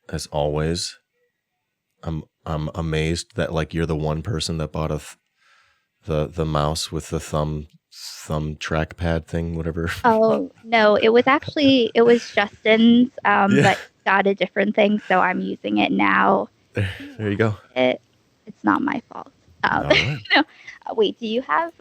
as always. I'm amazed that like you're the one person that bought the mouse with the thumb trackpad thing, whatever. Oh, no, it was Justin's, Yeah. but got a different thing, so I'm using it now. There you go. It's not my fault. All right. No. Wait,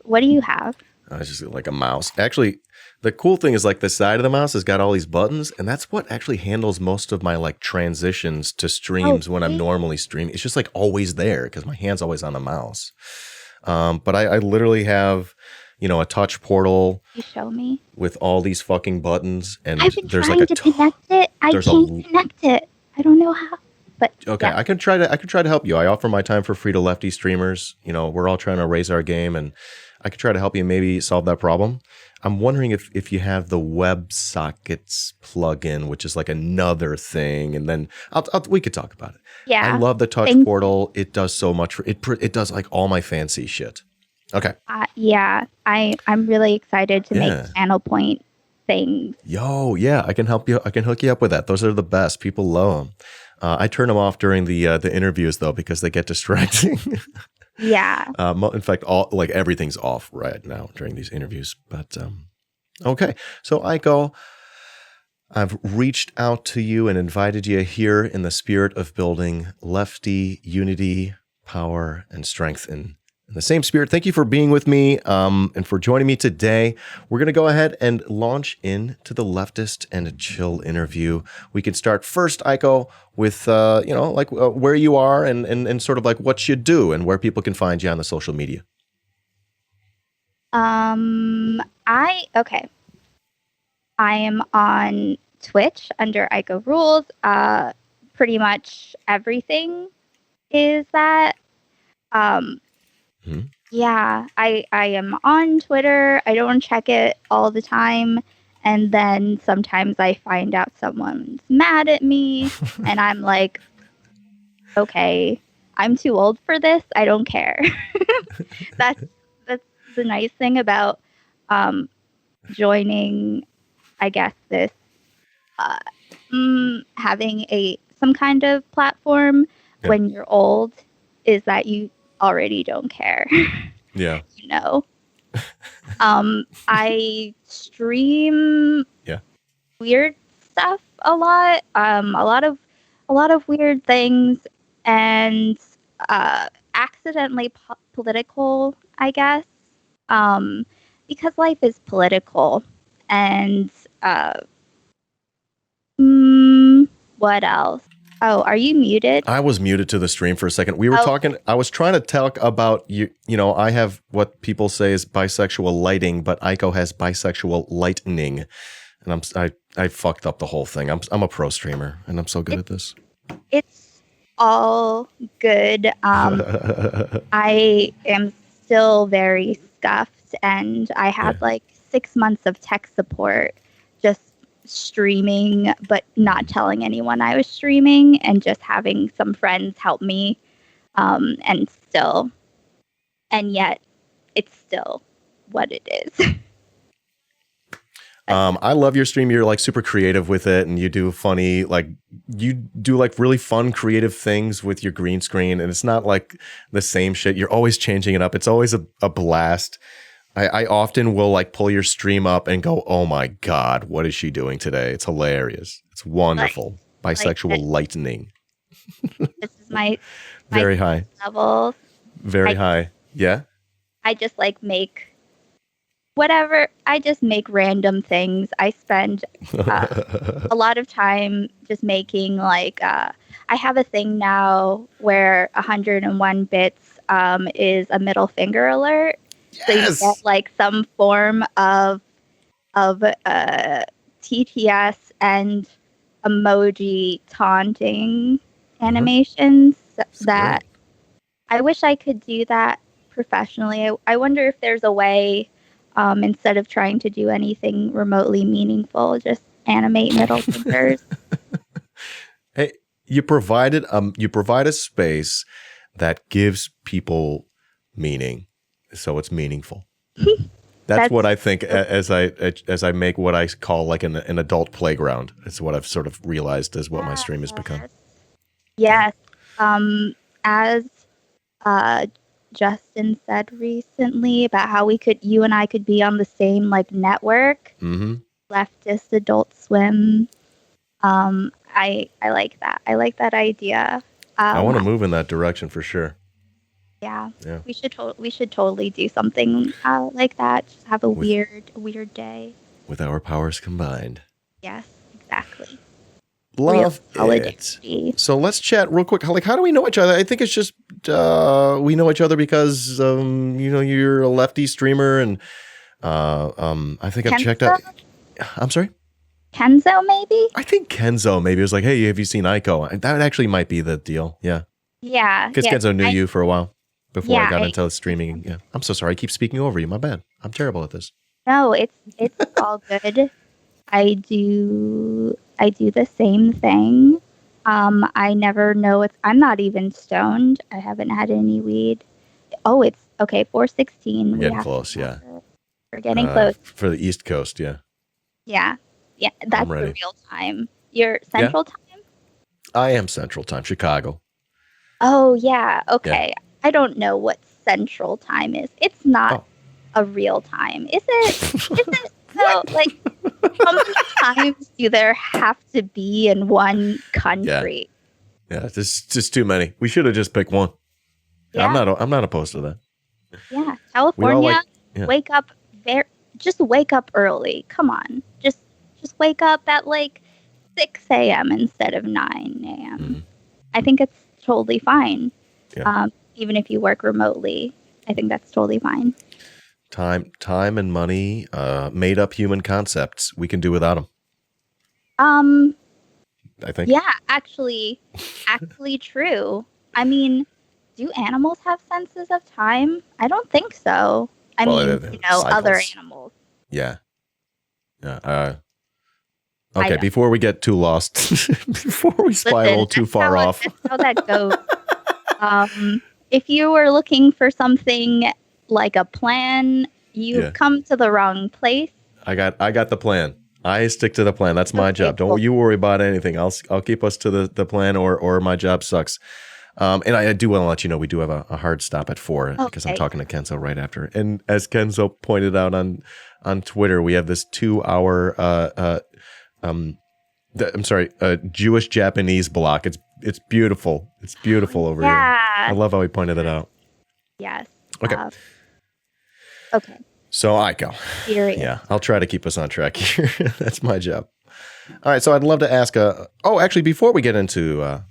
what do you have? It's just like a mouse. Actually, the cool thing is like the side of the mouse has got all these buttons, and that's what actually handles most of my like transitions to streams when I'm normally streaming. It's just like always there because my hand's always on the mouse. But I literally have, a touch portal. You show me with all these fucking buttons, and I've been there's trying like to connect it. I can't connect it. I don't know how. But okay, yeah. I could try to help you. I offer my time for free to lefty streamers. We're all trying to raise our game, and I could try to help you maybe solve that problem. I'm wondering if you have the WebSockets plugin, which is like another thing, and then we could talk about it. Yeah, I love the touch portal. It does so much for it. It does like all my fancy shit. Okay. Yeah, I'm really excited to make channel point things. Yo, yeah, I can help you. I can hook you up with that. Those are the best. People love them. I turn them off during the interviews though because they get distracting. Yeah. In fact, everything's off right now during these interviews. But okay, so Aiko, I've reached out to you and invited you here in the spirit of building lefty unity, power, and strength in the same spirit. Thank you for being with me and for joining me today. We're going to go ahead and launch into the Leftist and Chill interview. We can start first, Aiko, with where you are and sort of like what you do and where people can find you on the social media. I am on Twitch under AikoRULZ. Pretty much everything is that. Yeah, I am on Twitter. I don't check it all the time. And then sometimes I find out someone's mad at me and I'm like, okay, I'm too old for this. I don't care. That's the nice thing about joining, I guess, this having some kind of platform when you're old is that you already don't care. Yeah. I stream weird stuff a lot. A lot of weird things and accidentally political, I guess. Because life is political. And what else? Oh, are you muted? I was muted to the stream for a second. We were talking. I was trying to talk about you. I have what people say is bisexual lighting, but Aiko has bisexual lightning, and I fucked up the whole thing. I'm a pro streamer, and I'm so good at this. It's all good. I am still very scuffed, and I had like 6 months of tech support just streaming but not telling anyone I was streaming and just having some friends help me and yet it's still what it is. I love your stream. You're like super creative with it and you do funny, like you do like really fun creative things with your green screen and it's not like the same shit. You're always changing it up. It's always a blast. I often will like pull your stream up and go, oh my God, what is she doing today? It's hilarious. It's wonderful. Bisexual lightning. This is my very high level. Very high. Yeah. I just like make whatever. I just make random things. I spend a lot of time just making like, I have a thing now where 101 bits is a middle finger alert. So you get like some form of TTS and emoji taunting animations that I wish I could do that professionally. I wonder if there's a way instead of trying to do anything remotely meaningful, just animate middle fingers. Hey, you provide a space that gives people meaning. So it's meaningful. That's what I think as I make what I call like an adult playground. It's what I've sort of realized is what my stream has become. Yes. As uh, Justin said recently about how you and I could be on the same like network, Leftist Adult Swim. I like that. I like that idea. I want to move in that direction for sure. Yeah. Yeah. We should totally do something like that. Just have a weird day. With our powers combined. Yes, exactly. Love it. So let's chat real quick. Like, how do we know each other? I think it's just we know each other because you're a lefty streamer, and I think I've checked out. I'm sorry. Kenzo, maybe. I think Kenzo maybe was like, "Hey, have you seen Aiko?" That actually might be the deal. Yeah. Yeah. Because Kenzo knew you for a while before I got into streaming. Yeah. I'm so sorry. I keep speaking over you. My bad. I'm terrible at this. No, it's all good. I do the same thing. I never know I'm not even stoned. I haven't had any weed. Oh, it's okay. 4:16. We're getting close. Yeah. We're getting close. For the East Coast. Yeah. Yeah. Yeah. That's the real time. You're Central Time? I am Central Time. Chicago. Oh, yeah. Okay. Yeah. I don't know what Central Time is. It's not a real time. Is it? Is it? So, like, how many times do there have to be in one country? Yeah, it's just too many. We should have just picked one. Yeah. I'm not opposed to that. Yeah, California, wake up just wake up early. Come on, just wake up at like 6 a.m. instead of 9 a.m. Mm-hmm. I think it's totally fine. Yeah. Even if you work remotely, I think that's totally fine. Time and money, made up human concepts. We can do without them. I think. Yeah, actually true. I mean, do animals have senses of time? I don't think so. I mean, cycles. Other animals. Yeah. Yeah. Okay, before we get too lost, before we spiral too far off. That's how that goes. If you were looking for something like a plan, you've come to the wrong place. I got the plan. I stick to the plan. That's my job. Don't you worry about anything. I'll keep us to the plan, or my job sucks. And I do want to let you know we do have a hard stop at 4 because I'm talking to Kenzo right after. And as Kenzo pointed out on Twitter, we have this 2-hour Jewish Japanese block. It's beautiful. It's beautiful over here. I love how he pointed it out. Yes. Okay. Okay. So Aiko. Yeah, I'll try to keep us on track here. That's my job. All right. So I'd love to ask. Actually, before we get into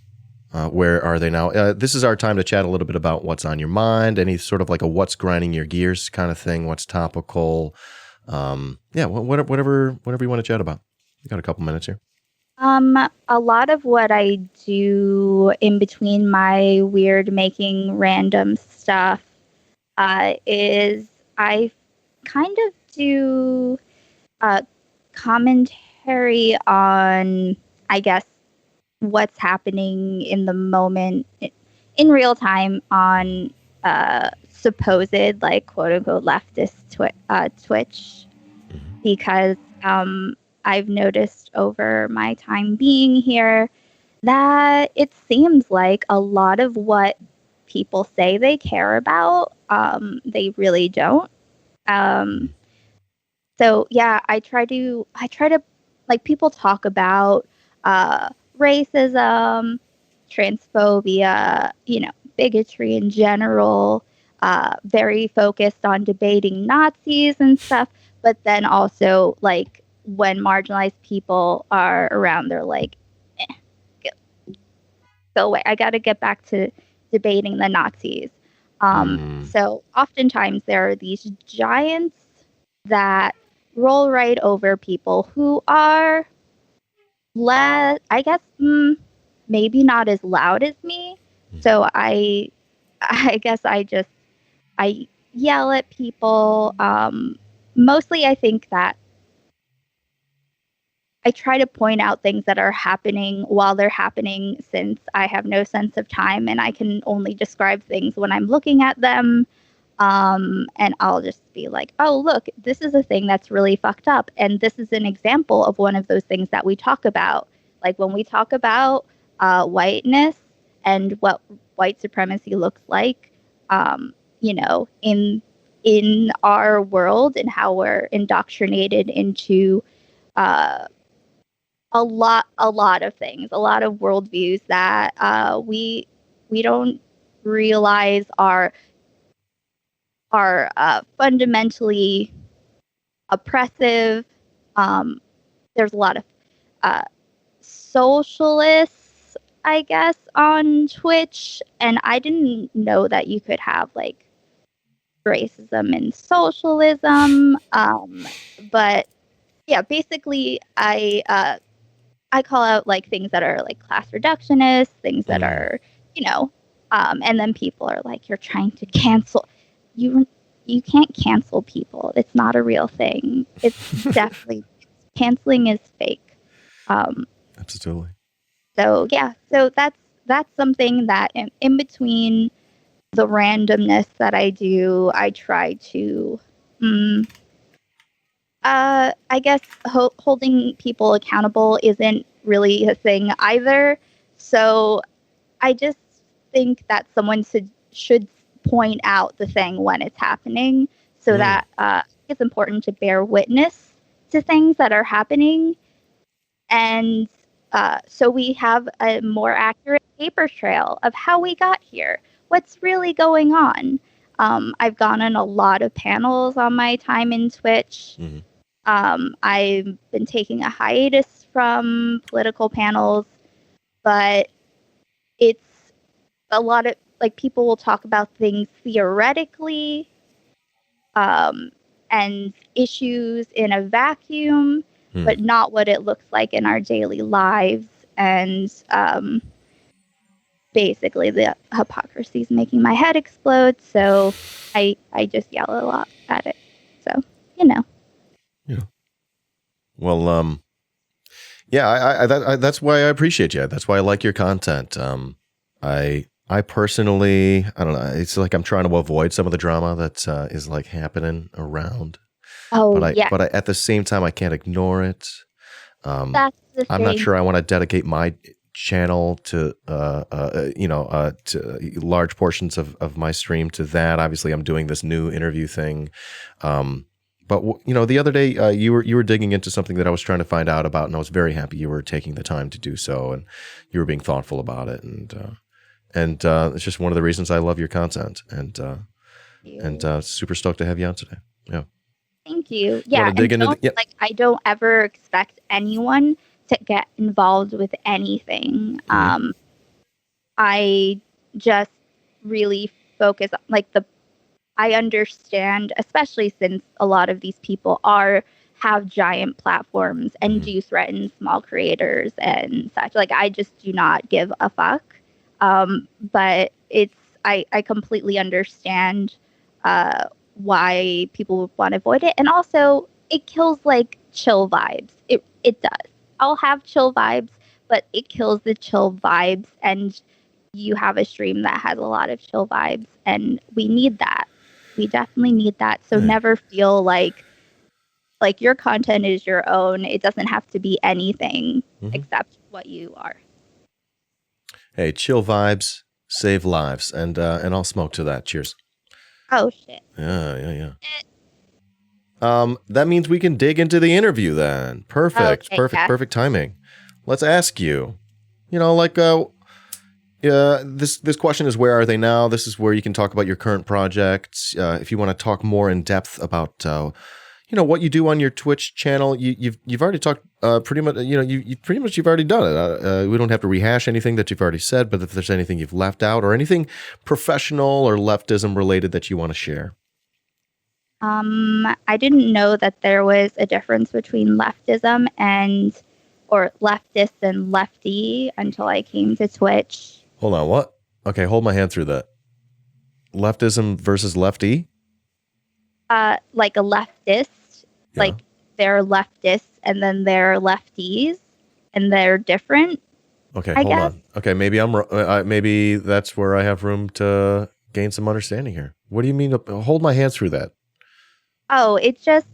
where are they now? This is our time to chat a little bit about what's on your mind. Any sort of like a what's grinding your gears kind of thing. What's topical? Whatever you want to chat about. We got a couple minutes here. A lot of what I do in between my weird making random stuff is I kind of do commentary on, I guess, what's happening in the moment in real time on supposed like quote unquote leftist Twitch, because I've noticed over my time being here that it seems like a lot of what people say they care about, they really don't. So yeah, I try to like, people talk about racism, transphobia, bigotry in general, very focused on debating Nazis and stuff, but then also like when marginalized people are around, they're like, go away. I got to get back to debating the Nazis. So oftentimes there are these giants that roll right over people who are less, I guess, maybe not as loud as me. So I guess I yell at people. Mostly I think that I try to point out things that are happening while they're happening, since I have no sense of time and I can only describe things when I'm looking at them. And I'll just be like, oh, look, this is a thing that's really fucked up. And this is an example of one of those things that we talk about. Like when we talk about whiteness, and what white supremacy looks like, in our world, and how we're indoctrinated into a lot of things, a lot of worldviews that we don't realize are fundamentally oppressive. There's a lot of socialists, I guess, on Twitch, and I didn't know that you could have like racism and socialism. But yeah, basically, I call out like things that are like class reductionist, things that are, and then people are like, you're trying to cancel. You can't cancel people. It's not a real thing. It's definitely canceling is fake. Absolutely. So yeah, so that's something that in between the randomness that I do, I try to, I guess holding people accountable isn't really a thing either. So I just think that someone should point out the thing when it's happening, so that it's important to bear witness to things that are happening. And so we have a more accurate paper trail of how we got here, what's really going on. I've gone on a lot of panels on my time in Twitch. I've been taking a hiatus from political panels, but it's a lot of like people will talk about things theoretically, and issues in a vacuum, but not what it looks like in our daily lives. And basically, the hypocrisy is making my head explode. So I just yell a lot at it. So Yeah. Well, yeah, that's why I appreciate you. That's why I like your content. I personally, I don't know. It's like I'm trying to avoid some of the drama that is like happening around. But at the same time, I can't ignore it. That's the thing. I'm not sure I want to dedicate my channel to to large portions of my stream to that. Obviously, I'm doing this new interview thing. But the other day you were digging into something that I was trying to find out about, and I was very happy you were taking the time to do so, and you were being thoughtful about it, and it's just one of the reasons I love your content, and super stoked to have you on today. Yeah. Thank you. Yeah, I don't ever expect anyone to get involved with anything. I just really focus on I understand, especially since a lot of these people have giant platforms and do threaten small creators and such. Like, I just do not give a fuck. But I completely understand why people would want to avoid it. And also, it kills like chill vibes. It does. I'll have chill vibes, but it kills the chill vibes. And you have a stream that has a lot of chill vibes, and we need that. We definitely need that. So never feel like your content is your own. It doesn't have to be anything except what you are. Hey, chill vibes save lives, and I'll smoke to that. Cheers. Oh shit. Yeah. That means we can dig into the interview then. Perfect. Okay, Perfect timing. Let's ask you. This question is, where are they now? This is where you can talk about your current projects. If you want to talk more in depth about what you do on your Twitch channel, you've already talked pretty much. You've already done it. We don't have to rehash anything that you've already said. But if there's anything you've left out or anything professional or leftism related that you want to share. I didn't know that there was a difference between leftism or leftist and lefty until I came to Twitch. Hold on, what? Okay, hold my hand through that. Leftism versus lefty? Like a leftist, like they're leftists and then they're lefties, and they're different. Okay, hold on. Okay, maybe maybe that's where I have room to gain some understanding here. What do you mean? Hold my hand through that. Oh, it's just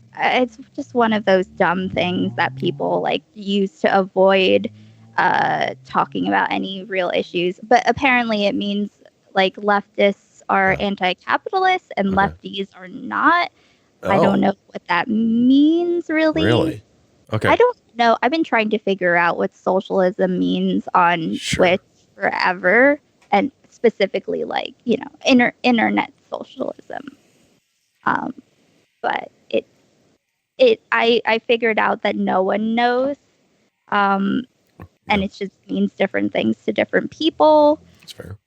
one of those dumb things that people use to avoid talking about any real issues. But apparently it means like leftists are anti-capitalist and lefties are not. I don't know what that means really. Really? Okay. I don't know. I've been trying to figure out what socialism means on Twitch forever, and specifically like, you know, internet socialism. But I figured out that no one knows. And it just means different things to different people. That's fair.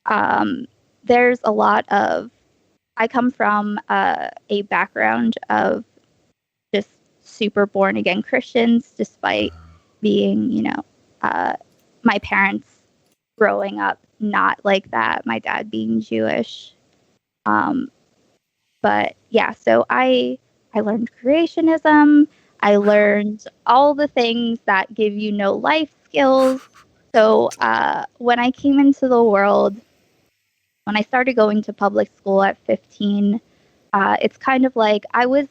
There's a lot of, I come from a background of just super born again Christians, despite being, you know, my parents growing up not like that, my dad being Jewish. But yeah, so I learned creationism. I learned all the things that give you no life skills. So when I came into the world, when I started going to public school at 15, it's kind of like I was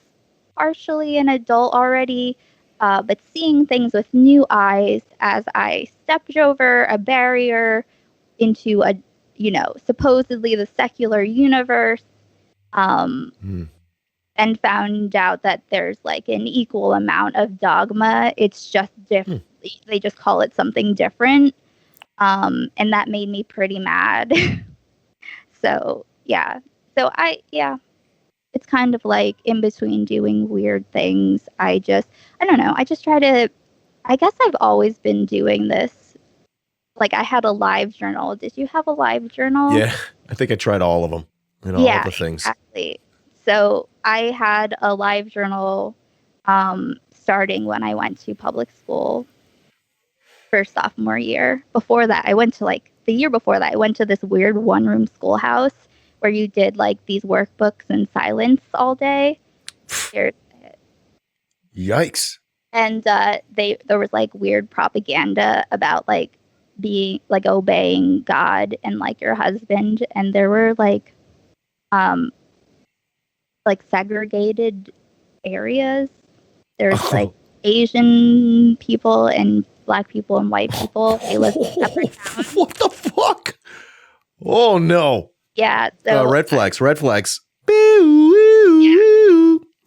partially an adult already, but seeing things with new eyes as I stepped over a barrier into a, you know, supposedly the secular universe, and found out that there's like an equal amount of dogma. It's just different. They just call it something different. And that made me pretty mad. So, yeah. So it's kind of like in between doing weird things. I don't know. I just try to, I guess I've always been doing this. Like I had a live journal. Did you have a live journal? Yeah. I think I tried all of them and all the things. Exactly. So I had a live journal starting when I went to public school for sophomore year. Before that, I went to like the year before that, I went to this weird one-room schoolhouse where you did like these workbooks in silence all day. Yikes. And there was like weird propaganda about like being like obeying God and like your husband, and there were like segregated areas. There's like Asian people and black people and white people. They live in separate towns. What the fuck? Oh no. Yeah. So red flags. Red flags. Yeah.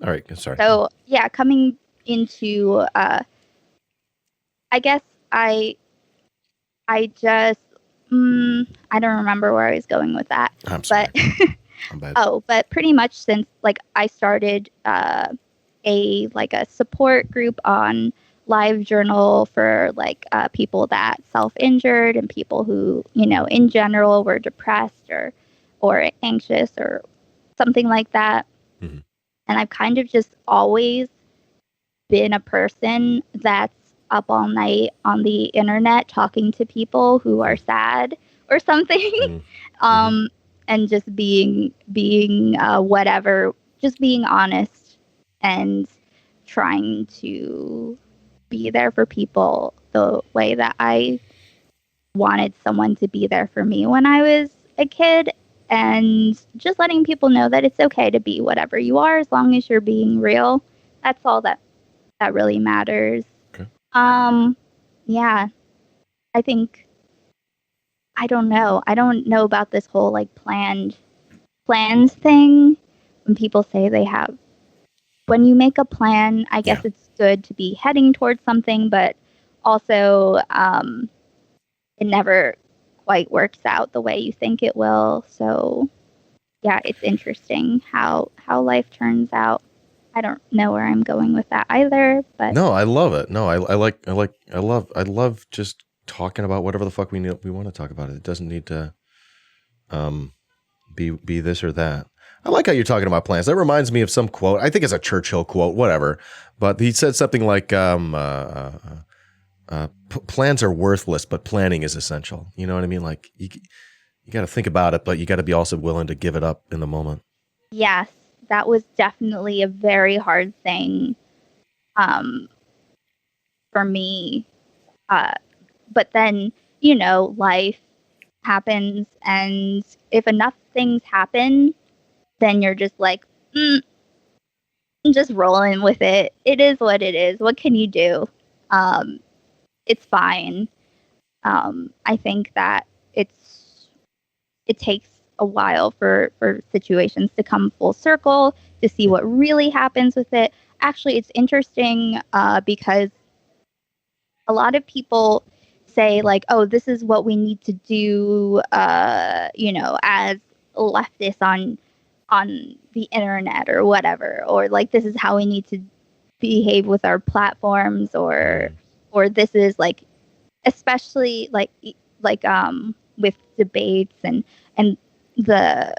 All right. Sorry. So yeah, coming into I guess I just I don't remember where I was going with that. I'm sorry. But I'm bad. but pretty much since like I started a support group on LiveJournal for like people that self-injured and people who, you know, in general were depressed or anxious or something like that. Mm-hmm. And I've kind of just always been a person that's up all night on the internet talking to people who are sad or something. Mm-hmm. And just being whatever, just being honest and trying to be there for people the way that I wanted someone to be there for me when I was a kid, and just letting people know that it's okay to be whatever you are as long as you're being real. That's all that really matters. Okay. Yeah. I think I don't know about this whole like plans thing. When people say they have, when you make a plan, I guess it's good to be heading towards something, but also it never quite works out the way you think it will. So yeah, it's interesting how life turns out. I don't know where I'm going with that either, but no, I love it. No, I love just talking about whatever the fuck we want to talk about. It doesn't need to be this or that. I like how you're talking about plans. That reminds me of some quote. I think it's a Churchill quote, whatever. But he said something like, plans are worthless, but planning is essential. You know what I mean? Like you got to think about it, but you got to be also willing to give it up in the moment. Yes, that was definitely a very hard thing for me. But then, you know, life happens, and if enough things happen, then you're just like, just rolling with it. It is what it is. What can you do? It's fine. I think that it takes a while for situations to come full circle, to see what really happens with it. Actually, it's interesting because a lot of people say like, oh, this is what we need to do, as leftists on the internet or whatever, or like this is how we need to behave with our platforms, or this is like, especially with debates and the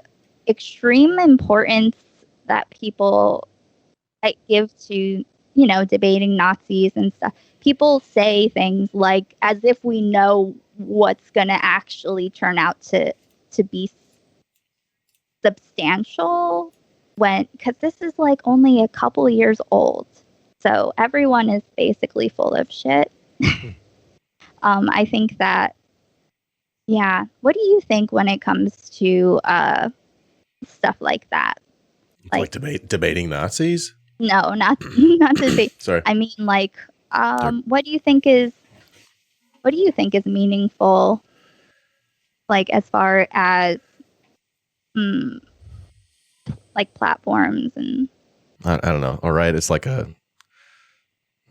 extreme importance that people give to debating Nazis and stuff. People say things like as if we know what's going to actually turn out to be substantial, because this is like only a couple years old, so everyone is basically full of shit. I think that, yeah. What do you think when it comes to stuff like that? Like debating Nazis? No, not debate. Sorry. I mean, like, what do you think is meaningful? Like, as far as like platforms and. I don't know. All right, it's like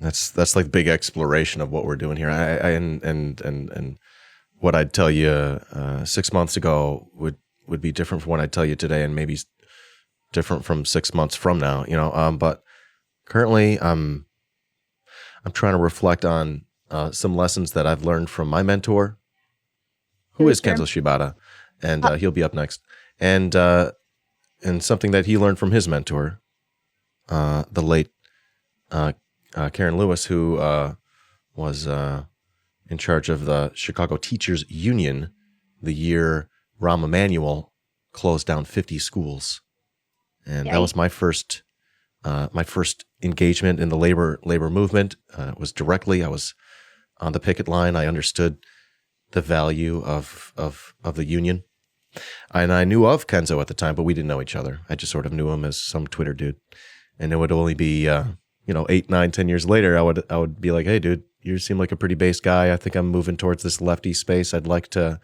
that's like big exploration of what we're doing here. And what I'd tell you 6 months ago would be different from what I'd tell you today, and maybe different from 6 months from now. But currently, I'm trying to reflect on some lessons that I've learned from my mentor, who is Kenzo Shibata, and he'll be up next, and something that he learned from his mentor, the late Karen Lewis, who was in charge of the Chicago Teachers Union the year Rahm Emanuel closed down 50 schools. And that was my first engagement in the labor movement. It was directly. I was on the picket line. I understood the value of the union. And I knew of Kenzo at the time, but we didn't know each other. I just sort of knew him as some Twitter dude. And it would only be 8, 9, 10 years later, I would be like, hey, dude, you seem like a pretty base guy. I think I'm moving towards this lefty space. I'd like to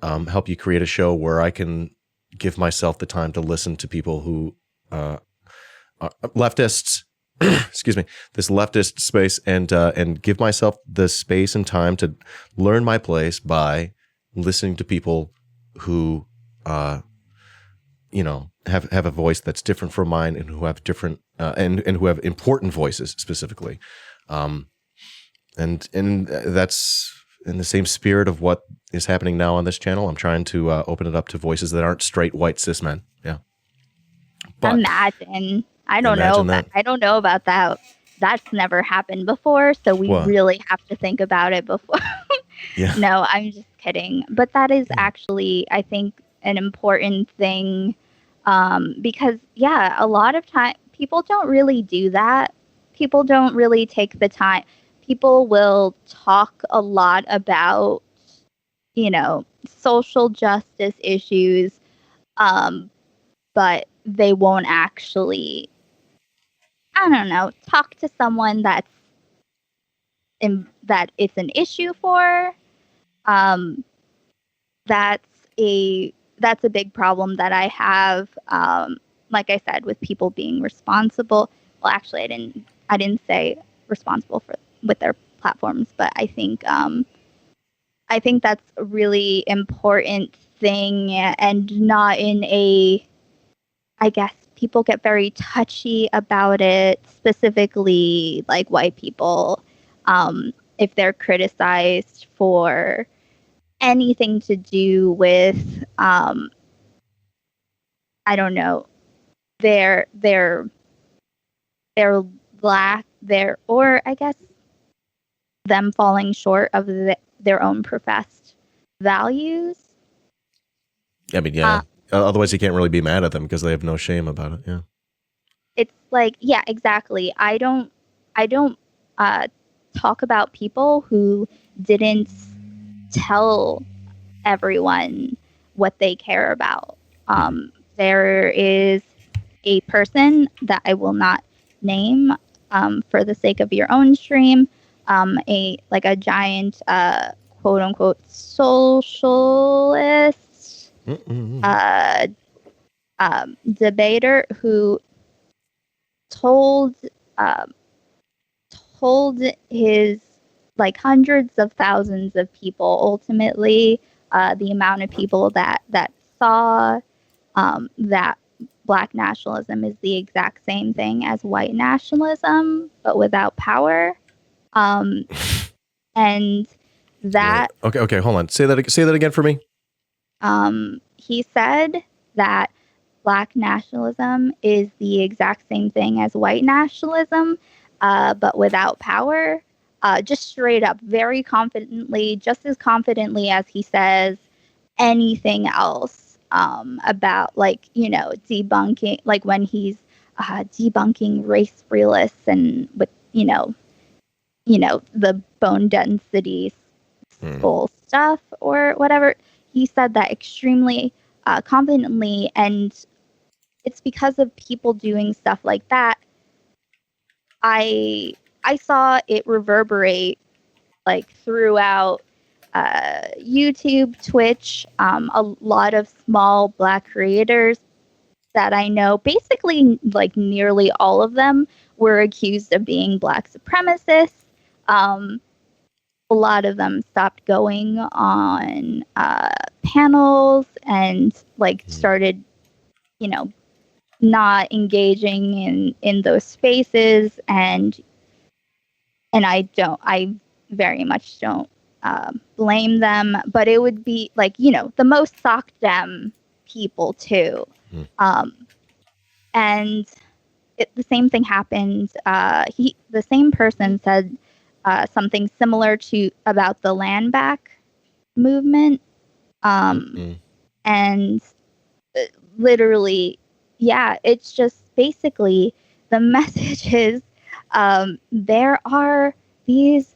help you create a show where I can give myself the time to listen to people who are leftists, excuse me, this leftist space, and give myself the space and time to learn my place by listening to people who have a voice that's different from mine, and who have different and who have important voices specifically, and that's in the same spirit of what is happening now on this channel. I'm trying to open it up to voices that aren't straight white cis men. Yeah. But imagine. I don't know about that. That's never happened before, so we really have to think about it before. Yeah. No, I'm just kidding. But that is actually, I think, an important thing, because, a lot of time people don't really do that. People don't really take the time. People will talk a lot about, social justice issues, but they won't actually, I don't know, talk to someone that it's an issue for. That's a big problem that I have. Like I said, with people being responsible. Well, actually, I didn't say responsible with their platforms, but I think that's a really important thing, and not in a, I guess people get very touchy about it, specifically like white people, if they're criticized for anything to do with, I don't know, their or I guess them falling short of their own professed values. I mean, yeah. Otherwise, you can't really be mad at them because they have no shame about it. Yeah. It's like, yeah, exactly. I don't talk about people who didn't tell everyone what they care about. There is a person that I will not name, for the sake of your own stream, a giant quote unquote socialist debater who told his like hundreds of thousands of people, ultimately the amount of people that saw that Black nationalism is the exact same thing as white nationalism, but without power. And that. Wait. Okay. Hold on. Say that again for me. He said that Black nationalism is the exact same thing as white nationalism, but without power. Just straight up, very confidently, just as confidently as he says anything else about, like, you know, debunking, like when he's debunking race realists and with, you know, the bone density skull stuff or whatever. He said that extremely confidently, and it's because of people doing stuff like that. I saw it reverberate like throughout YouTube, Twitch, a lot of small Black creators that I know. Basically, like nearly all of them were accused of being Black supremacists. A lot of them stopped going on panels and like started, you know, not engaging in those spaces, and I very much don't blame them, but it would be like, you know, the most sock dem people too. And the same thing happened. The same person said something similar to about the land back movement. And literally, yeah, it's just basically the message is there are these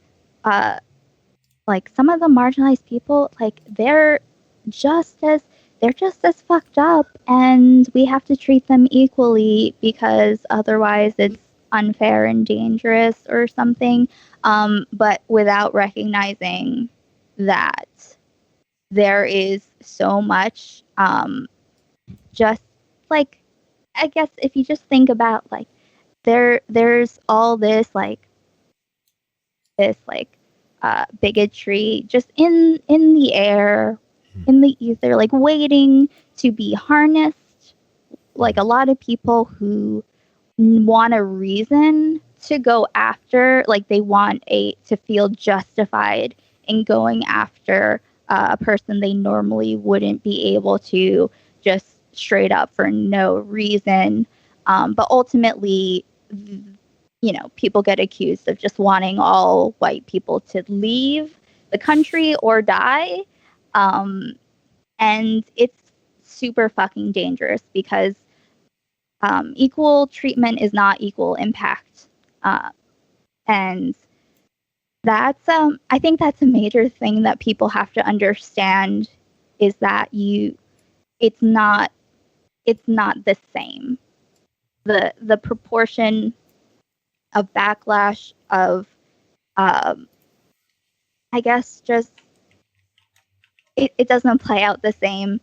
like some of the marginalized people, like they're just as fucked up, and we have to treat them equally because otherwise it's unfair and dangerous or something, but without recognizing that there is so much just like, I guess if you just think about like there's all this bigotry just in the air, in the ether, like waiting to be harnessed. Like a lot of people who want a reason to go after, like they want to feel justified in going after a person they normally wouldn't be able to just straight up for no reason. But ultimately, you know, people get accused of just wanting all white people to leave the country or die. And it's super fucking dangerous because equal treatment is not equal impact. And that's, I think that's a major thing that people have to understand, is that it's not the same. The proportion of backlash of, I guess, just it doesn't play out the same.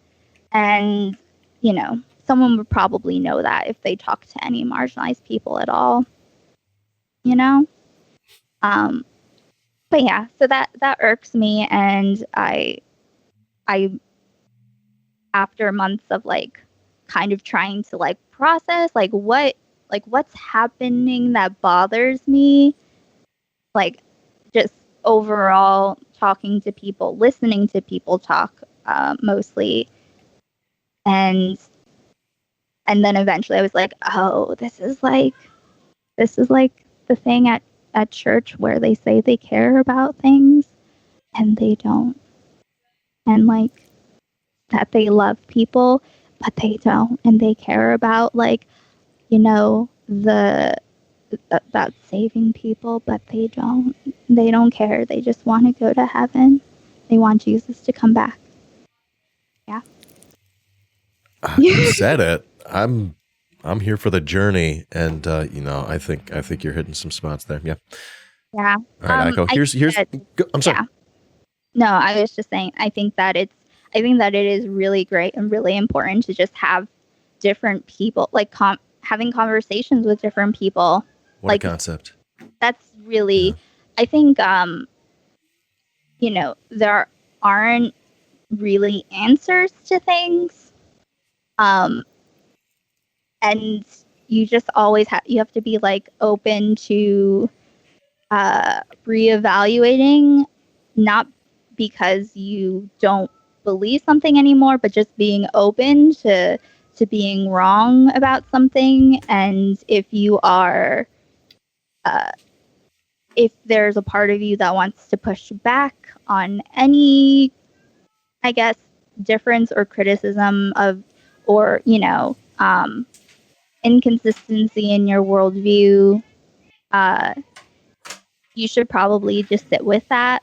And, you know, someone would probably know that if they talk to any marginalized people at all, you know? But yeah, so that irks me, and I after months of like kind of trying to like process what's happening that bothers me, like just overall talking to people, listening to people talk mostly, and then eventually I was like, oh, this is like the thing at church where they say they care about things and they don't, and like that they love people but they don't, and they care about, like, you know, about saving people, but they don't care. They just want to go to heaven. They want Jesus to come back. Yeah. You said it. I'm here for the journey, and you know, I think you're hitting some spots there. Yeah. Yeah. All right, Aiko. Here's. I'm sorry. Yeah. No, I was just saying, I think that it is really great and really important to just have different people, like having conversations with different people. What a concept. That's really, I think, there aren't really answers to things. And you just always you have to be like open to reevaluating, not because you don't believe something anymore, but just being open to being wrong about something. And if you are if there's a part of you that wants to push back on any, I guess, difference or criticism of, or inconsistency in your worldview, you should probably just sit with that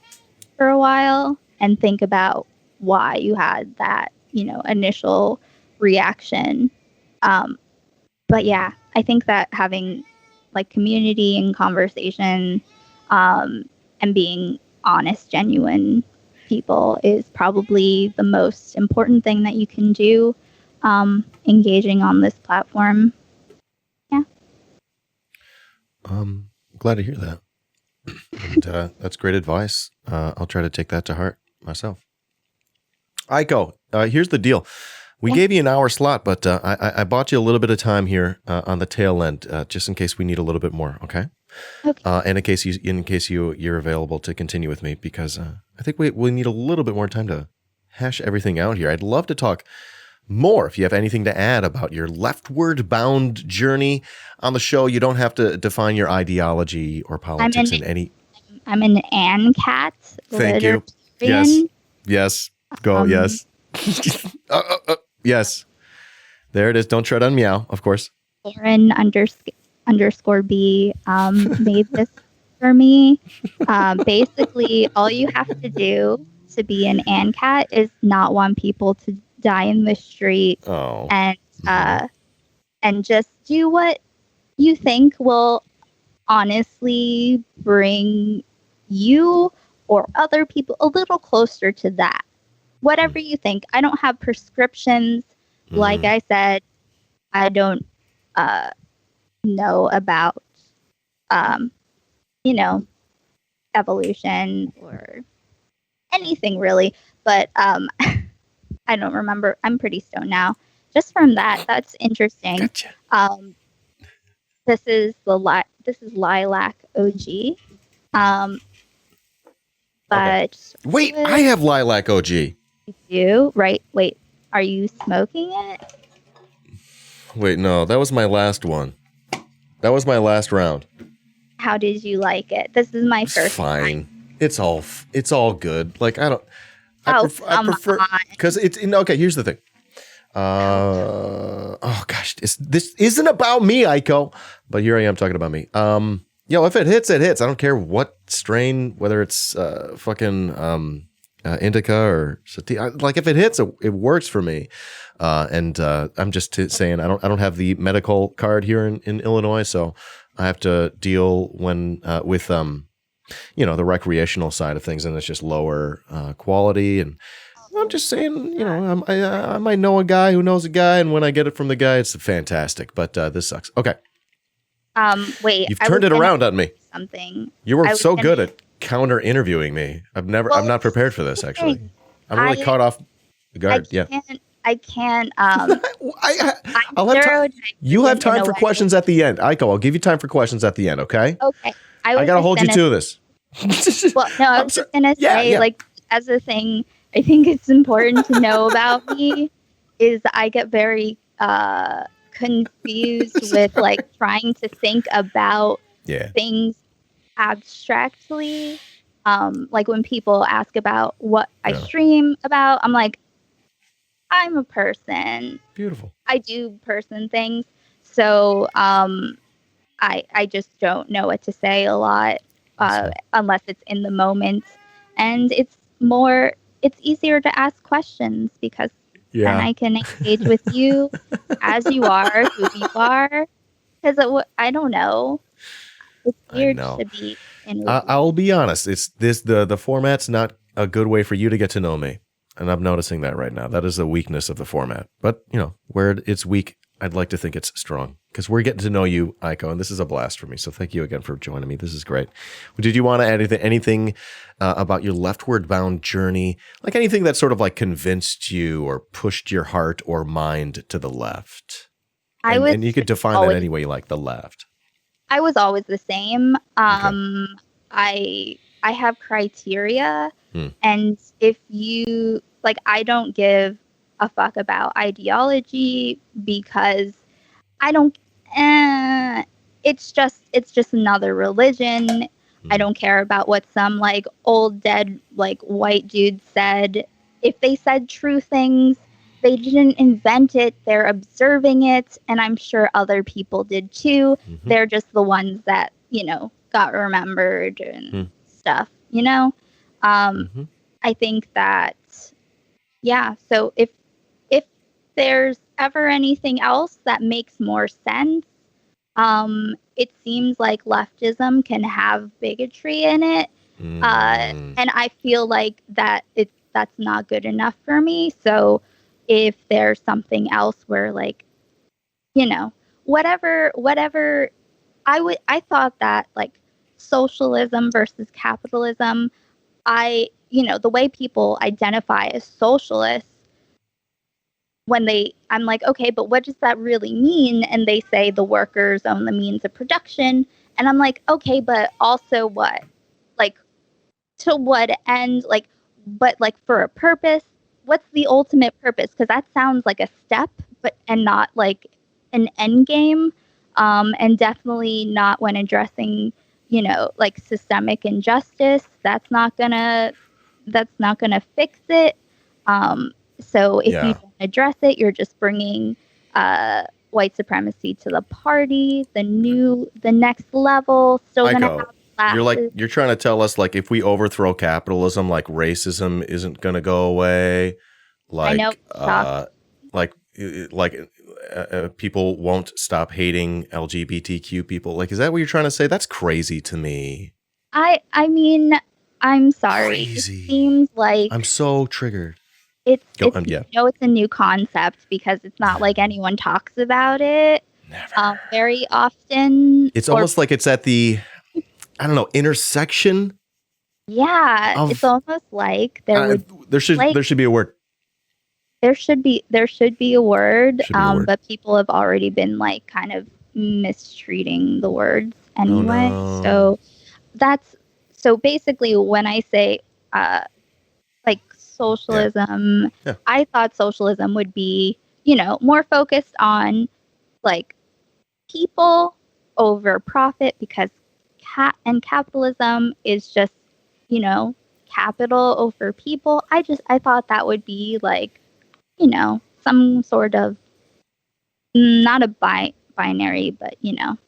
for a while and think about why you had that, initial reaction. But yeah, I think that having like community and conversation, and being honest, genuine people is probably the most important thing that you can do, engaging on this platform. Yeah. Glad to hear that. And that's great advice. I'll try to take that to heart myself. Aiko, here's the deal. We gave you an hour slot, but I bought you a little bit of time here on the tail end, just in case we need a little bit more. Okay. Okay. And in case you're available to continue with me, because I think we need a little bit more time to hash everything out here. I'd love to talk more if you have anything to add about your leftward bound journey on the show. You don't have to define your ideology or politics in any. I'm an ANCAT. Thank you. Yes. Go. Yes. Yes. There it is. Don't tread on meow, of course. Aaron underscore B made this for me. Basically, all you have to do to be an ANCAT is not want people to die in the street, and just do what you think will honestly bring you or other people a little closer to that. Whatever you think. I don't have prescriptions. Like I said, I don't know about evolution or anything really, but I don't remember. I'm pretty stoned now. Just from that, that's interesting. Gotcha. This is Lilac OG. But wait, I have Lilac OG. You do? Right. Wait, are you smoking it? Wait, no, that was my last one. That was my last round. How did you like it? This is my first. Fine. It's all good. Like I prefer because it's okay. Here's the thing. Oh gosh, this isn't about me, Aiko. But here I am talking about me. If it hits, it hits. I don't care what strain, whether it's fucking indica or sativa. Like if it hits, it works for me. And I'm just saying I don't have the medical card here in Illinois, so I have to deal with the recreational side of things, and it's just lower quality. And I'm just saying, I might know a guy who knows a guy, and when I get it from the guy, it's fantastic. But this sucks. Okay. Wait. You've turned it around on me. Something. You were so good at counter interviewing me. I'm not prepared for this. Actually, I'm really caught off guard. I can't. I'll have time. You have time for questions at the end. Aiko, I'll give you time for questions at the end. Okay. Okay. I gotta hold you to this. Well, no, I was just gonna say, like, as a thing, I think it's important to know about me is I get very confused with like trying to think about things abstractly. Like when people ask about what I stream about, I'm like, I'm a person. Beautiful. I do person things. So I just don't know what to say a lot unless it's in the moment. And it's easier to ask questions because then I can engage with you as you are, who you are. Because I don't know. It's weird to be in. I'll be honest. It's the format's not a good way for you to get to know me. And I'm noticing that right now. That is a weakness of the format. But, where it's weak, I'd like to think it's strong because we're getting to know you, Aiko, and this is a blast for me. So thank you again for joining me. This is great. Did you want to add anything about your leftward bound journey? Like anything that sort of like convinced you or pushed your heart or mind to the left? And you could define that any way you like, the left. I was always the same. I have criteria, and if you like, I don't give a fuck about ideology because I don't. It's just another religion. I don't care about what some like old dead like white dude said. If they said true things, they didn't invent it. They're observing it, and I'm sure other people did too. They're just the ones that got remembered and stuff. I think that so if there's ever anything else that makes more sense, it seems like leftism can have bigotry in it, and I feel like that's not good enough for me. So if there's something else where like whatever I thought that like socialism versus capitalism, the way people identify as socialists, I'm like, okay, but what does that really mean? And they say the workers own the means of production. And I'm like, okay, but also what? Like, to what end? Like, but like for a purpose? What's the ultimate purpose? Because that sounds like a step, and not like an end game. And definitely not when addressing, like systemic injustice. That's not gonna fix it. So if you don't address it, you're just bringing white supremacy to the party. The next level. Still gonna have classes. You're trying to tell us like if we overthrow capitalism, like racism isn't gonna go away. Like I know, people won't stop hating LGBTQ people. Like, is that what you're trying to say? That's crazy to me. I mean, I'm sorry. Crazy. It seems like I'm so triggered. It's a new concept because it's not like anyone talks about it very often. It's almost like it's at the, I don't know, intersection. Yeah, it's almost like there should be a word. There should be a word, but people have already been like kind of mistreating the words anyway. Oh, no. So basically when I say like socialism, I thought socialism would be, more focused on like people over profit because capitalism is just, capital over people. I thought that would be like, some sort of not a binary, but a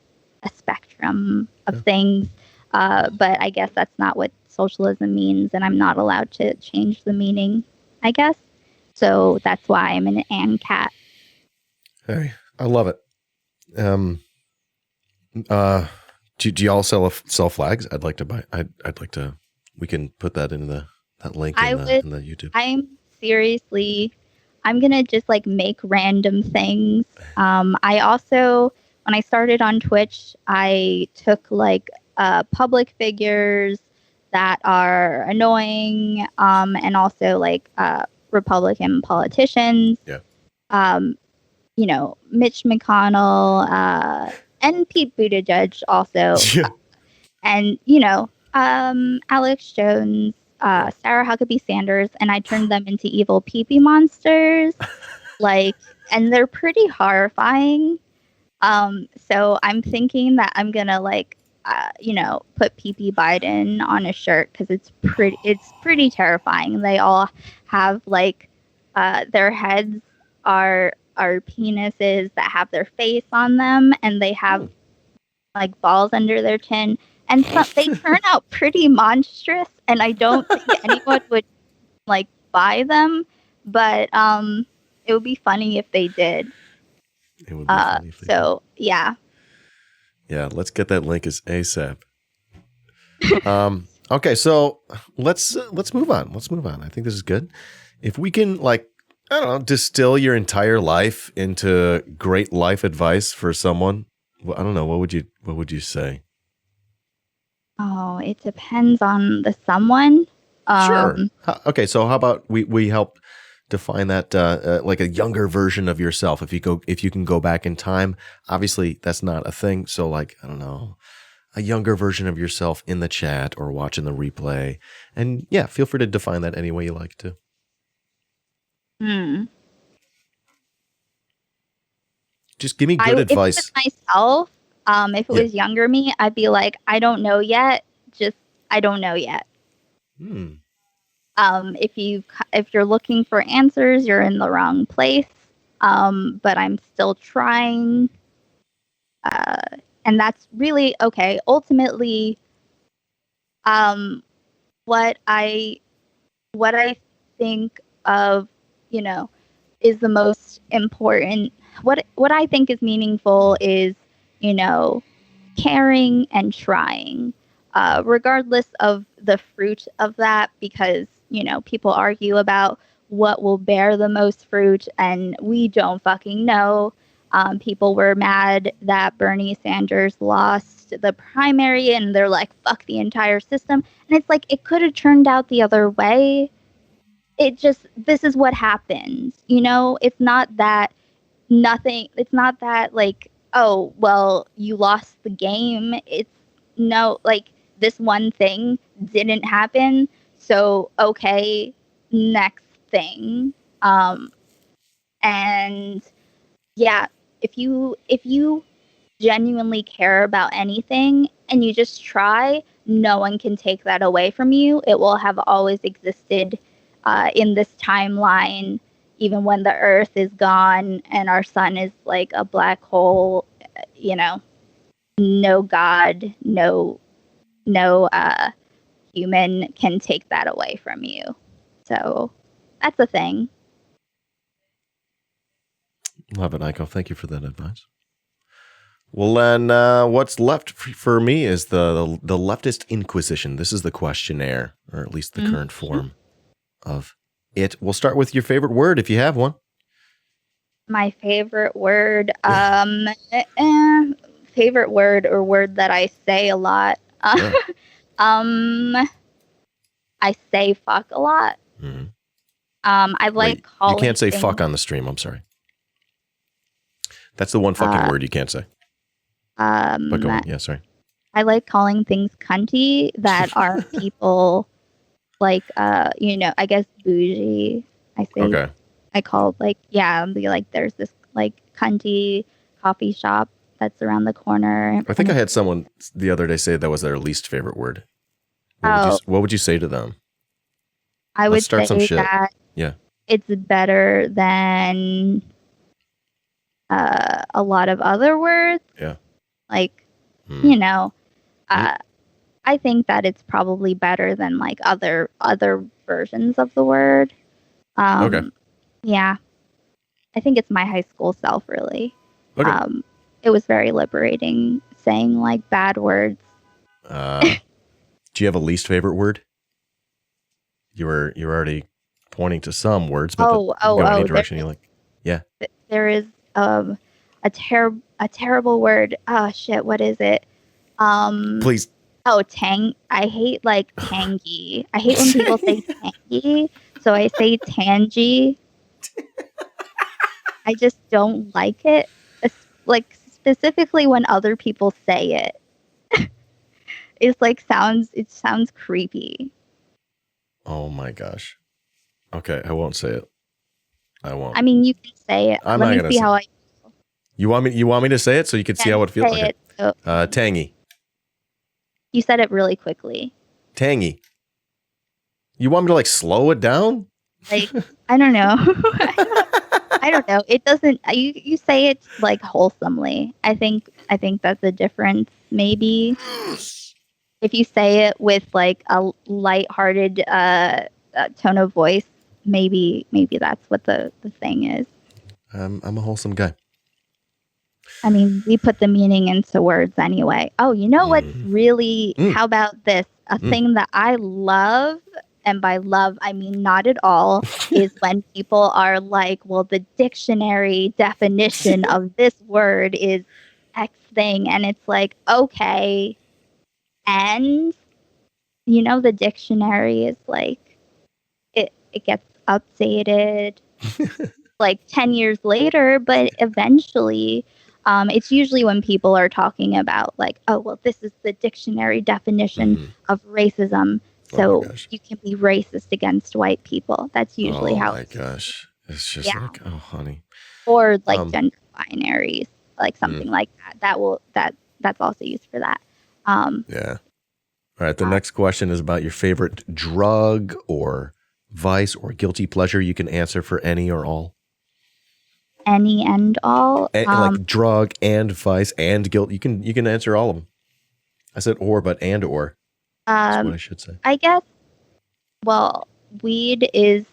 spectrum of things. But I guess that's not what socialism means, and I'm not allowed to change the meaning, I guess. So that's why I'm an ANCAT. Hey, I love it. Do y'all sell flags? I'd like to buy. I'd like to. We can put that in that link in the YouTube. I'm gonna just like make random things. I also, when I started on Twitch, I took like public figures that are annoying, and also like Republican politicians. Yeah. Mitch McConnell, and Pete Buttigieg also. Yeah. And Alex Jones, Sarah Huckabee Sanders, and I turned them into evil pee-pee monsters. And they're pretty horrifying. So I'm thinking that I'm gonna put pee-pee Biden on a shirt because it's pretty terrifying. They all have their heads are penises that have their face on them, and they have like balls under their chin. And so they turn out pretty monstrous, and I don't think anyone would like buy them, but it would be funny if they did. It would be funny if they did. Yeah, let's get that link as ASAP. Okay, so let's move on. Let's move on. I think this is good. If we can, like, I don't know, distill your entire life into great life advice for someone. Well, I don't know. What would you say? Oh, it depends on the someone. Sure. Okay, so how about we help define that like a younger version of yourself. If you can go back in time, obviously that's not a thing. So like, I don't know, a younger version of yourself in the chat or watching the replay. And yeah, feel free to define that any way you like to. Just give me good advice. If it's myself, if it was younger me, I'd be like, I don't know yet. Just, I don't know yet. If you're looking for answers, you're in the wrong place. But I'm still trying. And that's really okay. Ultimately, what I think of, is the most important. What I think is meaningful is, caring and trying, regardless of the fruit of that, because, people argue about what will bear the most fruit, and we don't fucking know. People were mad that Bernie Sanders lost the primary, and they're like, fuck the entire system. And it's like, it could have turned out the other way. This is what happens. It's not that like, oh, well, you lost the game. It's no, like, this one thing didn't happen. So, okay, next thing. And yeah, if you genuinely care about anything and you just try, no one can take that away from you. It will have always existed in this timeline, even when the Earth is gone and our sun is like a black hole. No God, no human can take that away from you. So that's a thing. Love it, Aiko. Thank you for that advice. Well, then, what's left for me is the Leftist Inquisition. This is the questionnaire, or at least the current form of it. We'll start with your favorite word, if you have one. My favorite word, favorite word or word that I say a lot. I say fuck a lot. Mm-hmm. I like calling. You can't say things... fuck on the stream. I'm sorry. That's the one fucking word you can't say. But go on. Yeah, sorry. I like calling things cunty that are people like, I guess bougie. I say. Okay. I call I'll be like, there's this like cunty coffee shop that's around the corner. I think I had someone the other day say that was their least favorite word. What would you say to them? I would say that it's better than a lot of other words. Yeah. Like, I think that it's probably better than like other versions of the word. Okay. Yeah. I think it's my high school self, really. Okay. It was very liberating saying like bad words. Do you have a least favorite word? You're already pointing to some words, but any direction you like. Yeah. There is a terrible word. Oh shit, what is it? Please. Oh, I hate like tangy. I hate when people say tangy, so I say tangy. I just don't like it. Like specifically when other people say it. It sounds creepy. Oh my gosh. Okay, I won't say it. I won't. I mean, you can say it. I'm not gonna see how I feel. You want me to say it so you can see how it feels? Okay. Tangy. You said it really quickly. Tangy. You want me to like slow it down? Like, I don't know. I don't know. It doesn't. You say it like wholesomely. I think that's the difference. Maybe if you say it with like a lighthearted tone of voice, maybe that's what the thing is. I'm a wholesome guy. I mean, we put the meaning into words anyway. Oh, you know what's really? How about this? a thing that I love, and by love I mean not at all, is when people are like, well, the dictionary definition of this word is X thing, and it's like, okay, and the dictionary is like, it gets updated like 10 years later, but eventually it's usually when people are talking about like, oh, well, this is the dictionary definition of racism, so you can be racist against white people. That's usually how. Oh my gosh, it's just like, oh honey. Or like gender binaries, like something like that. That's also used for that. Yeah. All right. The next question is about your favorite drug or vice or guilty pleasure. You can answer for any or all. Any and all. Like drug and vice and guilt. You can answer all of them. I said or, but and or. That's what I should say. I guess. Well, weed is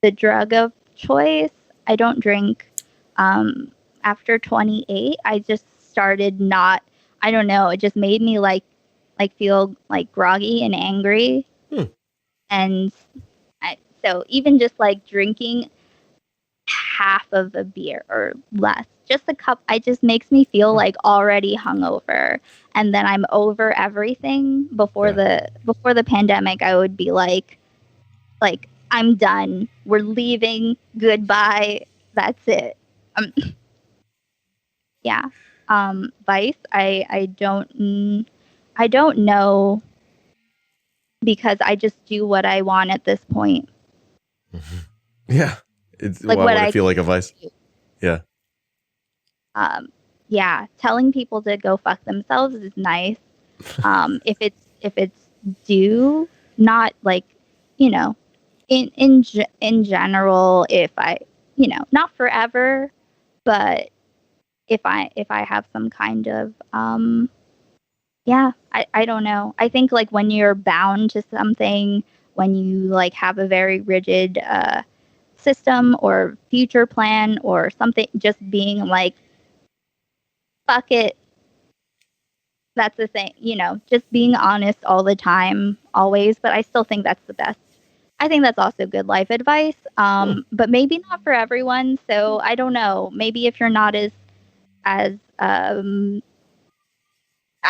the drug of choice. I don't drink. After 28, I just started not. I don't know. It just made me like feel like groggy and angry. And so even just like drinking half of a beer or less, just a cup, it just makes me feel like already hungover. And then I'm over everything. Before the pandemic, I would be like I'm done. We're leaving. Goodbye. That's it. Yeah. Vice, I don't know, because I just do what I want at this point. Yeah. It's like why what would I it feel like a vice? do. Yeah. Yeah. Telling people to go fuck themselves is nice. If it's due, not like, in general, if I, not forever, but if I have some kind of I don't know. I think like when you're bound to something, when you like have a very rigid system or future plan or something, just being like, fuck it. That's the thing, just being honest all the time, always. But I still think that's the best. I think that's also good life advice. But maybe not for everyone. So I don't know. Maybe if you're not as I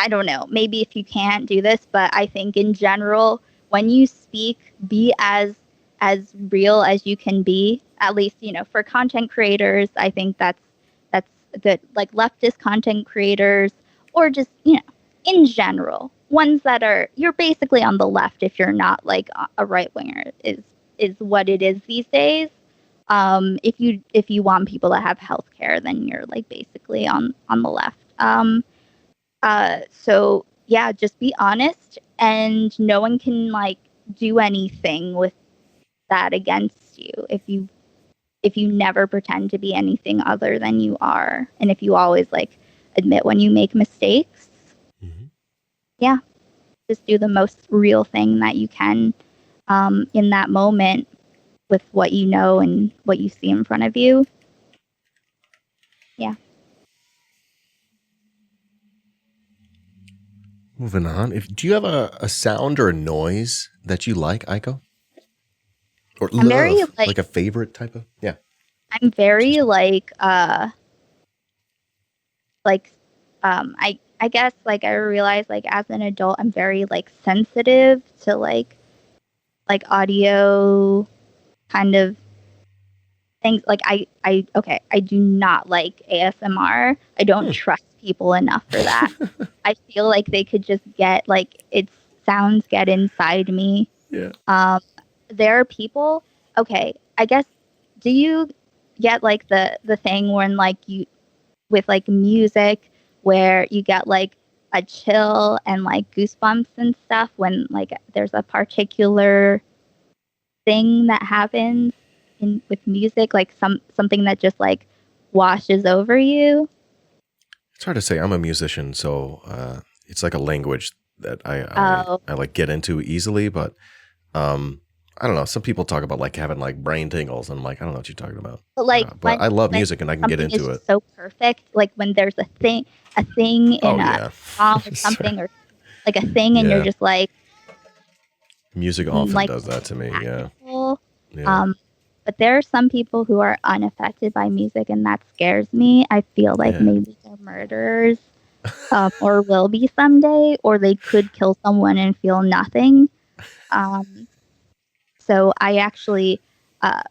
don't know, maybe if you can't do this, but I think in general, when you speak, be as real as you can be. At least, for content creators, I think that's good. Like leftist content creators, or just, in general, ones that you're basically on the left if you're not like a right winger is what it is these days. If you want people to have health care, then you're like basically on the left. So yeah, just be honest, and no one can like do anything with that against you if you never pretend to be anything other than you are, and if you always like admit when you make mistakes. Yeah, just do the most real thing that you can in that moment with what you know and what you see in front of you. Yeah. Moving on. Do you have a sound or a noise that you like, Aiko? Or I'm very like a favorite type of? Yeah. I'm very I guess like I realize like as an adult I'm very like sensitive to like audio kind of things. Like I do not like ASMR. I don't trust people enough for that. I feel like they could just get like its sounds get inside me. Yeah. There are people, okay, I guess, do you get like the thing when like you with like music where you get like a chill and like goosebumps and stuff when like there's a particular thing that happens with music, like something that just like washes over you? It's hard to say. I'm a musician, so it's like a language that I like get into easily. But I don't know. Some people talk about like having like brain tingles, and I'm like, I don't know what you're talking about. But like, but I love music, and I can get into it. So perfect, like when there's a thing in a song or something, or like a thing, and you're just like, Music often like does that to me. Yeah. people. Yeah. But there are some people who are unaffected by music, and that scares me. I feel like Yeah. maybe they're murderers, or will be someday, or they could kill someone and feel nothing. So I actually, uh,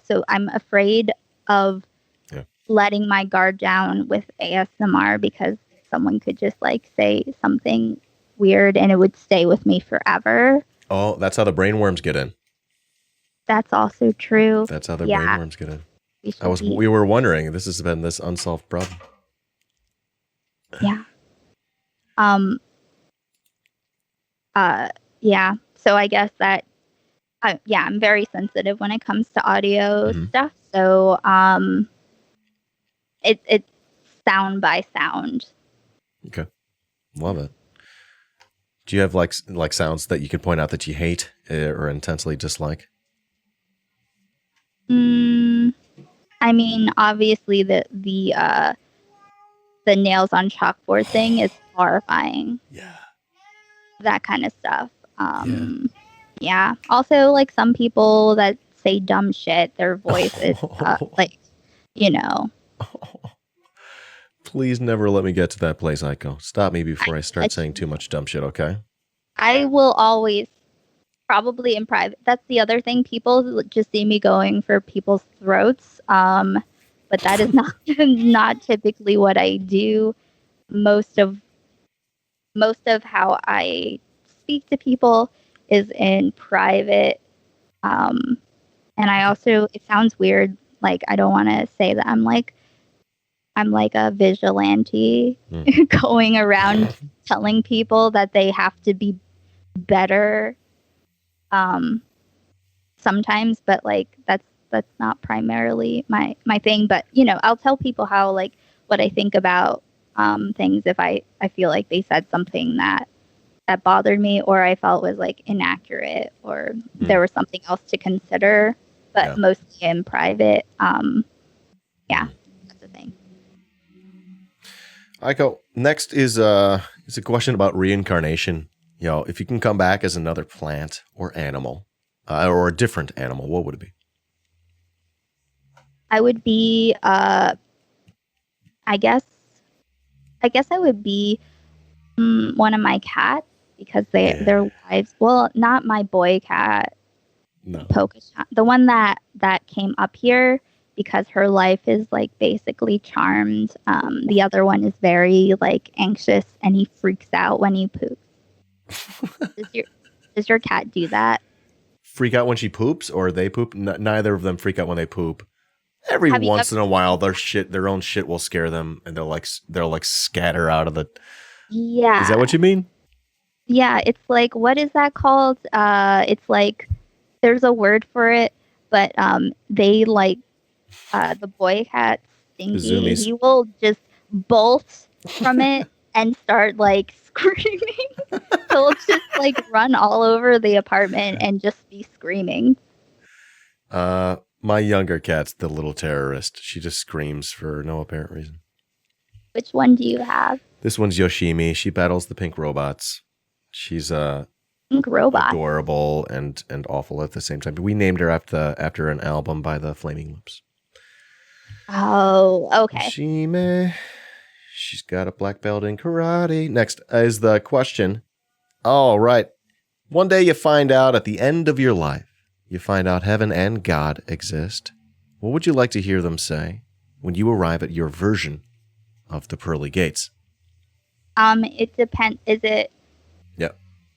so I'm afraid of Yeah. letting my guard down with ASMR because someone could just like say something weird and it would stay with me forever. Oh, that's how the brainworms get in. That's also true. That's how the Yeah, brainworms get in. we should We were wondering. This has been this unsolved problem. yeah. Um. Yeah. So I guess that. I'm very sensitive when it comes to audio stuff. So it's sound by sound. Okay, love it. Do you have like sounds that you can point out that you hate or intensely dislike? I mean, obviously the nails on chalkboard thing is horrifying. Yeah. That kind of stuff. Yeah. Also, like some people that say dumb shit, their voice is like, you know. Please never let me get to that place, Aiko. Stop me before I start saying too much dumb shit, okay? I will always, probably in private. That's the other thing. People just see me going for people's throats. But that is not not typically what I do. Most of how I speak to people is in private. And I also, it sounds weird. Like, I don't want to say that I'm like a vigilante going around telling people that they have to be better sometimes, but like that's not primarily my thing. But I'll tell people how, like, what I think about things if I feel like they said something that bothered me or I felt was like inaccurate or there was something else to consider, but mostly in private. That's the thing. Aiko, next is a question about reincarnation. If you can come back as another plant or animal, or a different animal, what would it be? I would be, I guess I would be one of my cats because their lives. Well, not my boy cat, No. Polka-chan, the one that came up here because her life is like basically charmed. The other one is very like anxious and he freaks out when he poops. Does your cat do that? Freak out when she poops or they poop? Neither of them freak out when they poop. Every once in a while, their own shit will scare them, and they'll like scatter out of the. Yeah. Is that what you mean? Yeah, it's like, what is that called? It's like there's a word for it, but they like the boy cat Stinky. He will just bolt from it and start like screaming. He'll just like run all over the apartment and just be screaming. My younger cat's the little terrorist. She just screams for no apparent reason. Which one do you have? This one's Yoshimi. She battles the pink robots. She's pink robot, adorable and awful at the same time. We named her after an album by the Flaming Lips. Oh, okay. Yoshimi. She's got a black belt in karate. Next is the question. All right. One day you find out at the end of your life, you find out heaven and God exist. What would you like to hear them say when you arrive at your version of the pearly gates? It depends. Is it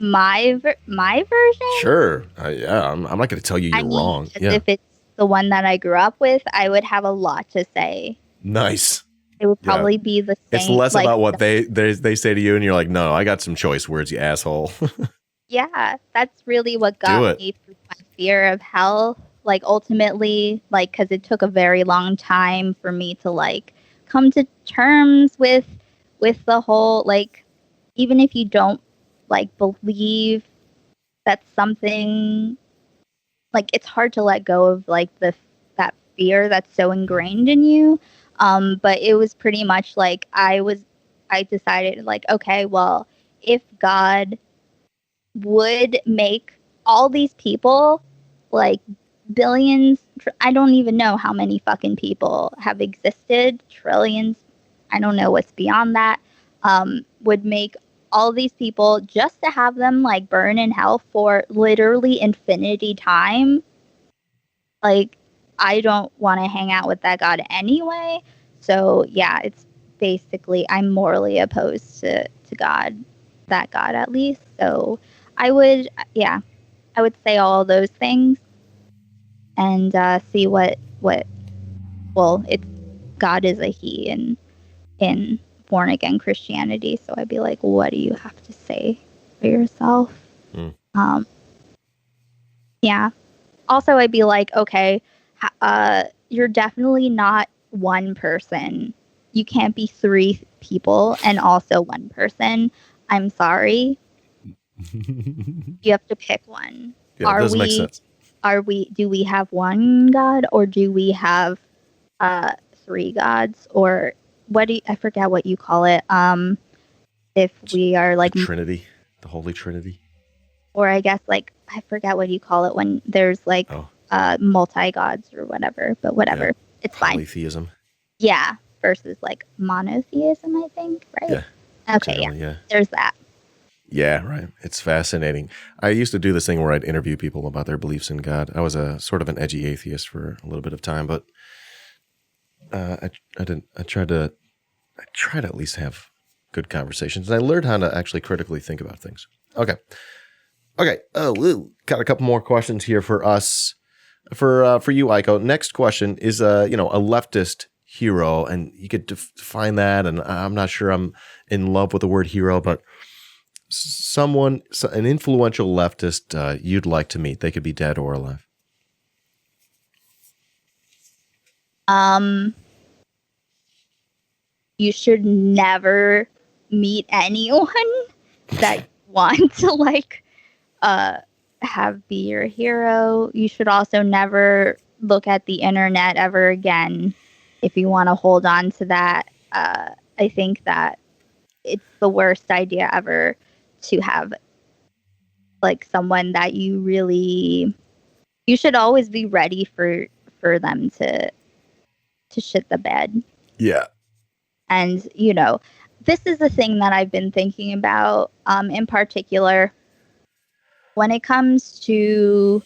my version? Sure. Yeah, I'm not going to tell you you're wrong. Yeah. If it's the one that I grew up with, I would have a lot to say. Nice. It would probably be the same. It's less like, about what they say to you, and you're like, no, I got some choice words, you asshole. Yeah, that's really what got me through my fear of hell. Like, ultimately, like, because it took a very long time for me to like come to terms with the whole, like, even if you don't like believe that something, like, it's hard to let go of like that fear that's so ingrained in you. But it was pretty much like I decided like, okay, well, if God would make all these people, like billions, I don't even know how many fucking people have existed, trillions, I don't know what's beyond that, would make all these people just to have them like burn in hell for literally infinity time. Like, I don't want to hang out with that God anyway. So yeah, it's basically, I'm morally opposed to God, that God at least. So I would, yeah, I would say all those things and see what, well, it's, God is a he in born again Christianity. So I'd be like, what do you have to say for yourself? Mm. Yeah. Also, I'd be like, okay, you're definitely not one person. You can't be three people and also one person. I'm sorry. You have to pick one. Yeah, it does make sense. Do we have one God or do we have three gods? Or I forget what you call it. If we are like the Trinity, the Holy Trinity. Or I guess like, I forget what you call it when there's like multi-gods or whatever, but whatever. Yeah. It's fine. Polytheism. Yeah. Versus like monotheism, I think, right? Yeah. Okay, yeah. There's that. Yeah, right. It's fascinating. I used to do this thing where I'd interview people about their beliefs in God. I was a sort of an edgy atheist for a little bit of time, but I tried to at least have good conversations. And I learned how to actually critically think about things. Okay. Oh, got a couple more questions here for us. For you, Aiko. Next question is a leftist hero, and you could define that. And I'm not sure I'm in love with the word hero, but an influential leftist you'd like to meet. They could be dead or alive. You should never meet anyone that you want to like have be your hero. You should also never look at the internet ever again if you want to hold on to that. I think that it's the worst idea ever to have like someone that you should always be ready for them to shit the bed. Yeah. And this is the thing that I've been thinking about in particular when it comes to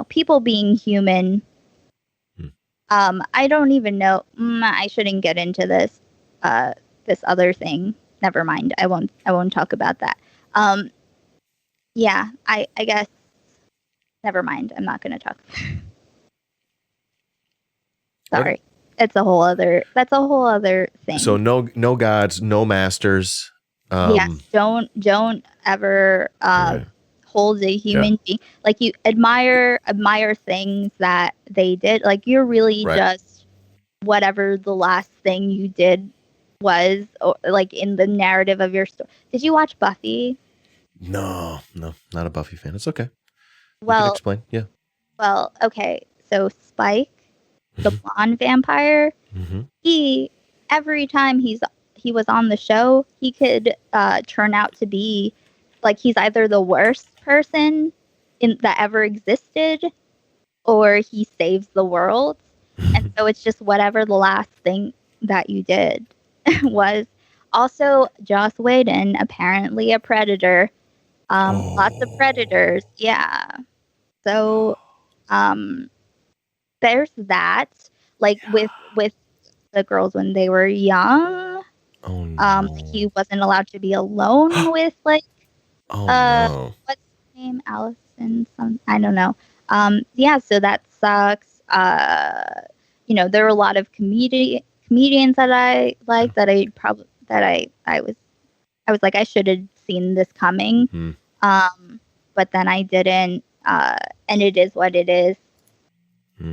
people being human. I don't even know. I shouldn't get into this other thing. Never mind. I won't talk about that. Yeah, I guess. Never mind. I'm not going to talk. Sorry. Okay. That's a whole other thing. So no gods, no masters. Yes, don't ever hold a human being. Like, you admire things that they did. Like, you're really just whatever the last thing you did was, or like in the narrative of your story. Did you watch Buffy? No, not a Buffy fan. It's okay. Well, you can explain. Yeah. Well, okay. So Spike, the blonde vampire, he every time he was on the show, he could turn out to be like he's either the worst person that ever existed, or he saves the world. And so it's just whatever the last thing that you did was. Also, Joss Whedon, apparently a predator. Lots of predators. Yeah. So there's that. Like with the girls when they were young. Oh, no. He wasn't allowed to be alone with like no. What's his name? Allison, I don't know. Yeah, so that sucks. There were a lot of comedians that I like that I was like, I should have seen this coming. But then I didn't, and it is what it is.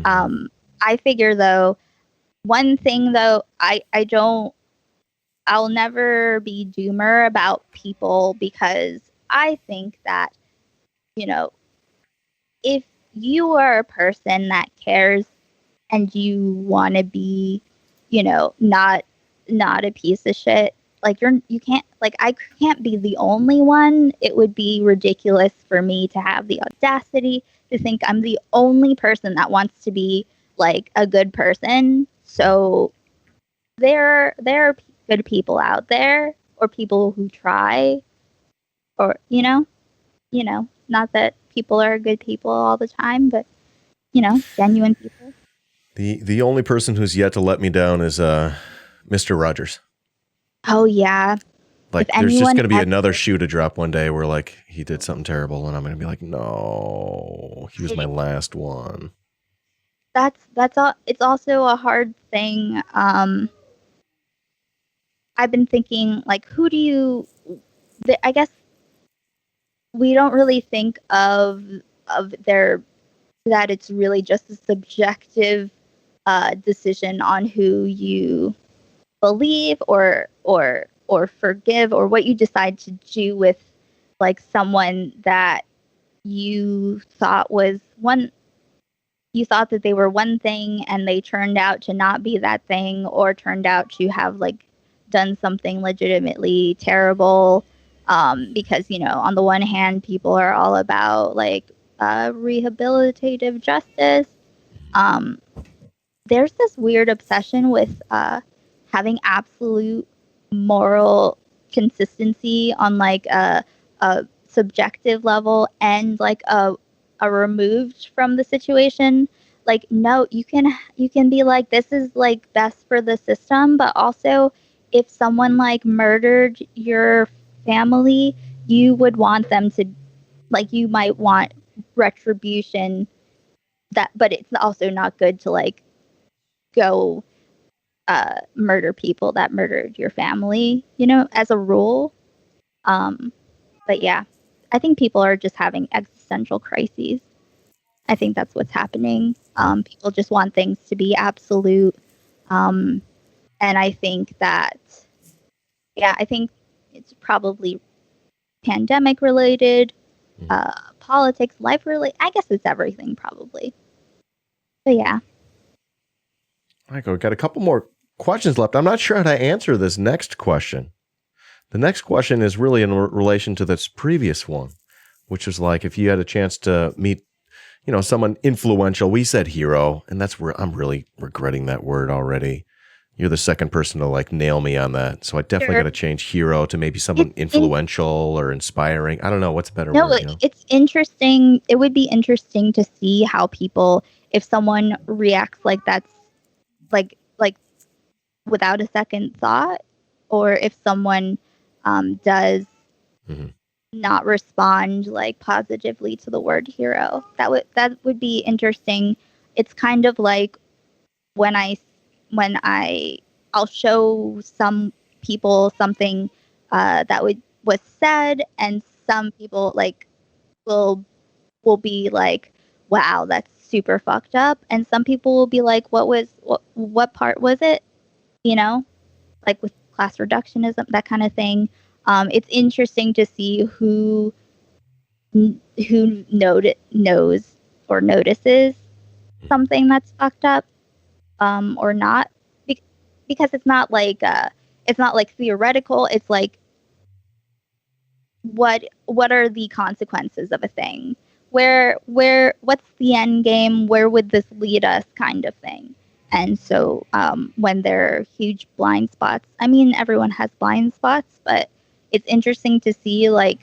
I figure though, one thing though, I'll never be doomer about people, because I think that, if you are a person that cares and you want to be, not a piece of shit, like you can't, like, I can't be the only one. It would be ridiculous for me to have the audacity to think I'm the only person that wants to be like a good person. So there are good people out there, or people who try, or not that people are good people all the time, but genuine people. The only person who's yet to let me down is Mr. Rogers. Oh yeah. Like, If there's just anyone going to be ever, another shoe to drop one day where, like, he did something terrible, and I'm going to be like, no, he was my last one. that's all. It's also a hard thing. I've been thinking, like, who do you? I guess we don't really think of their that it's really just a subjective decision on who you believe or forgive, or what you decide to do with like someone that you thought was one you thought that they were one thing and they turned out to not be that thing, or turned out to have like done something legitimately terrible. Because on the one hand, people are all about like rehabilitative justice. um, there's this weird obsession with having absolute moral consistency on like a subjective level, and like a removed from the situation. Like, no, you can be like, this is like best for the system, but also if someone like murdered your family, you would want them to, like, you might want retribution. But it's also not good to like go murder people that murdered your family, as a rule. But yeah, I think people are just having existential crises. I think that's what's happening. People just want things to be absolute. And I think that, yeah, I think it's probably pandemic related, politics, life related. I guess it's everything probably. But yeah. All right, we've got a couple more questions left. I'm not sure how to answer this next question. The next question is really in relation to this previous one, which was like, if you had a chance to meet, someone influential. We said hero, and that's where I'm really regretting that word already. You're the second person to like nail me on that. So I definitely got to change hero to maybe someone influential or inspiring. I don't know what's a better word. It's interesting. It would be interesting to see how people, if someone reacts like that's like without a second thought, or if someone does not respond like positively to the word hero. That would be interesting. It's kind of like when I'll show some people something that was said, and some people like will be like, wow, that's super fucked up, and some people will be like, what part was it, like with class reductionism, that kind of thing. It's interesting to see who knows or notices something that's fucked up, or not, because it's not like theoretical. It's like, what are the consequences of a thing? What's the end game? Where would this lead us, kind of thing? And so when there are huge blind spots, I mean, everyone has blind spots, but it's interesting to see like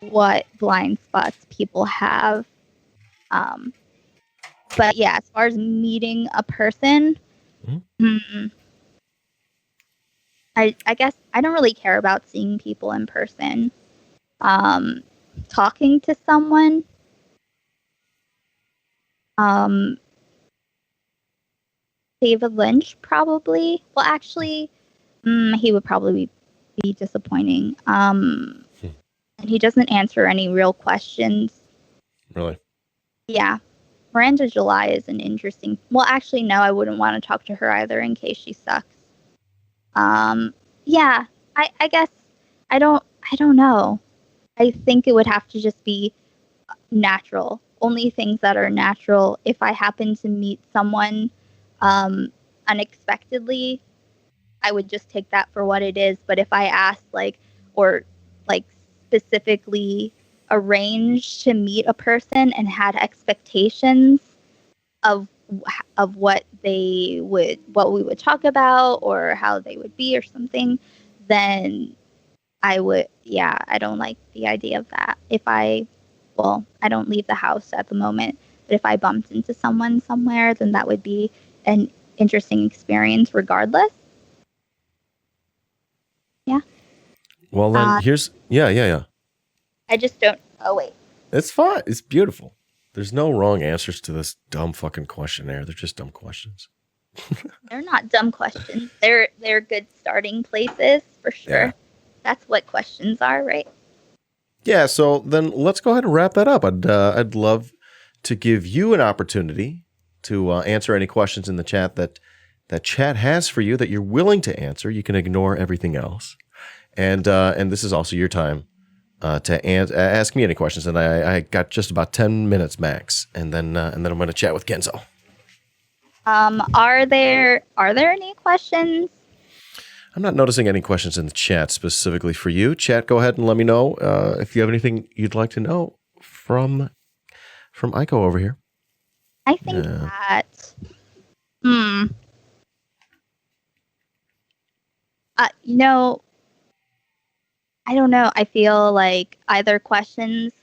what blind spots people have. But yeah, as far as meeting a person, I guess I don't really care about seeing people in person. Talking to someone, David Lynch probably. Well, actually, he would probably be disappointing. And he doesn't answer any real questions. Really? Yeah. Miranda July is an interesting. Well, actually, no, I wouldn't want to talk to her either in case she sucks. Yeah, I guess I don't know. I think it would have to just be natural. Only things that are natural. If I happen to meet someone unexpectedly, I would just take that for what it is. But if I asked or specifically arranged to meet a person and had expectations of what we would talk about or how they would be or something, then I don't like the idea of that. I don't leave the house at the moment, but if I bumped into someone somewhere, then that would be an interesting experience regardless. Yeah. Well, then yeah. I just don't. Oh, wait. It's fine. It's beautiful. There's no wrong answers to this dumb fucking questionnaire. They're just dumb questions. They're not dumb questions. They're good starting places for sure. Yeah. That's what questions are, right? Yeah. So then let's go ahead and wrap that up. I'd love to give you an opportunity to answer any questions in the chat that chat has for you that you're willing to answer. You can ignore everything else, and this is also your time to ask me any questions. And I got just about 10 minutes max, and then I'm going to chat with Kenzo. Are there any questions? I'm not noticing any questions in the chat specifically for you. Chat, go ahead and let me know if you have anything you'd like to know from Aiko over here. I think that I don't know. I feel like either questions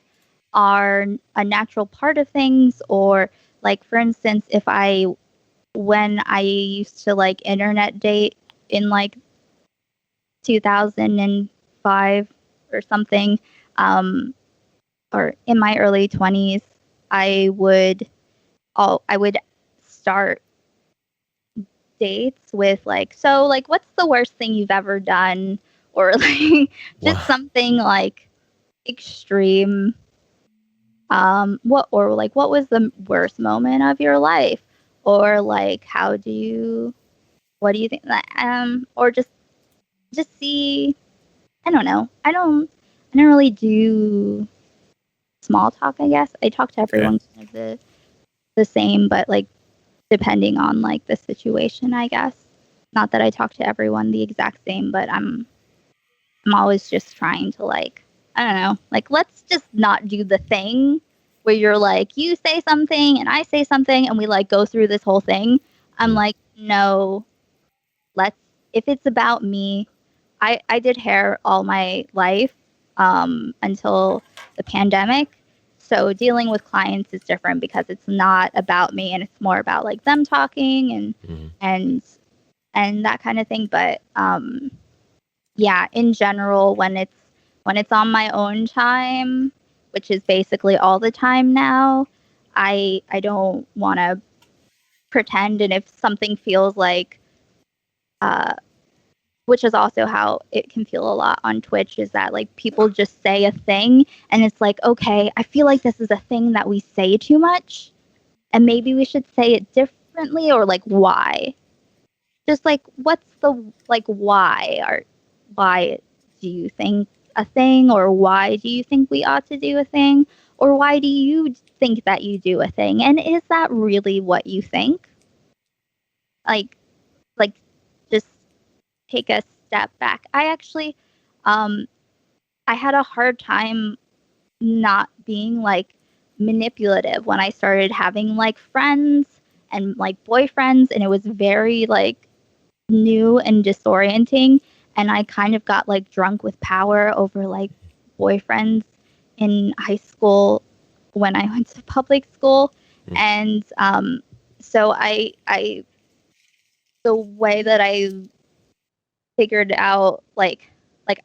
are a natural part of things, or like, for instance, when I used to internet date in 2005 or something, or in my early 20s, I would start dates with what's the worst thing you've ever done, or just something extreme. What was the worst moment of your life, or what do you think that or just see. I don't know. I don't really do small talk, I guess. I talk to everyone kind of the same, but depending on the situation, I guess. Not that I talk to everyone the exact same, but I'm always just trying to I don't know, let's just not do the thing where you're you say something and I say something and we go through this whole thing. I'm no, if it's about me. I did hair all my life until the pandemic. So dealing with clients is different because it's not about me and it's more about them talking and that kind of thing. But in general, when it's on my own time, which is basically all the time now, I don't want to pretend. And if something feels which is also how it can feel a lot on Twitch, is that people just say a thing and it's okay, I feel like this is a thing that we say too much and maybe we should say it differently, or why? Just what's the why do you think a thing, or why do you think we ought to do a thing, or why do you think that you do a thing, and is that really what you think? Just take a step back. I actually, I had a hard time not being manipulative when I started having friends and boyfriends, and it was very new and disorienting. And I kind of got drunk with power over boyfriends in high school when I went to public school. And so I the way that I figured out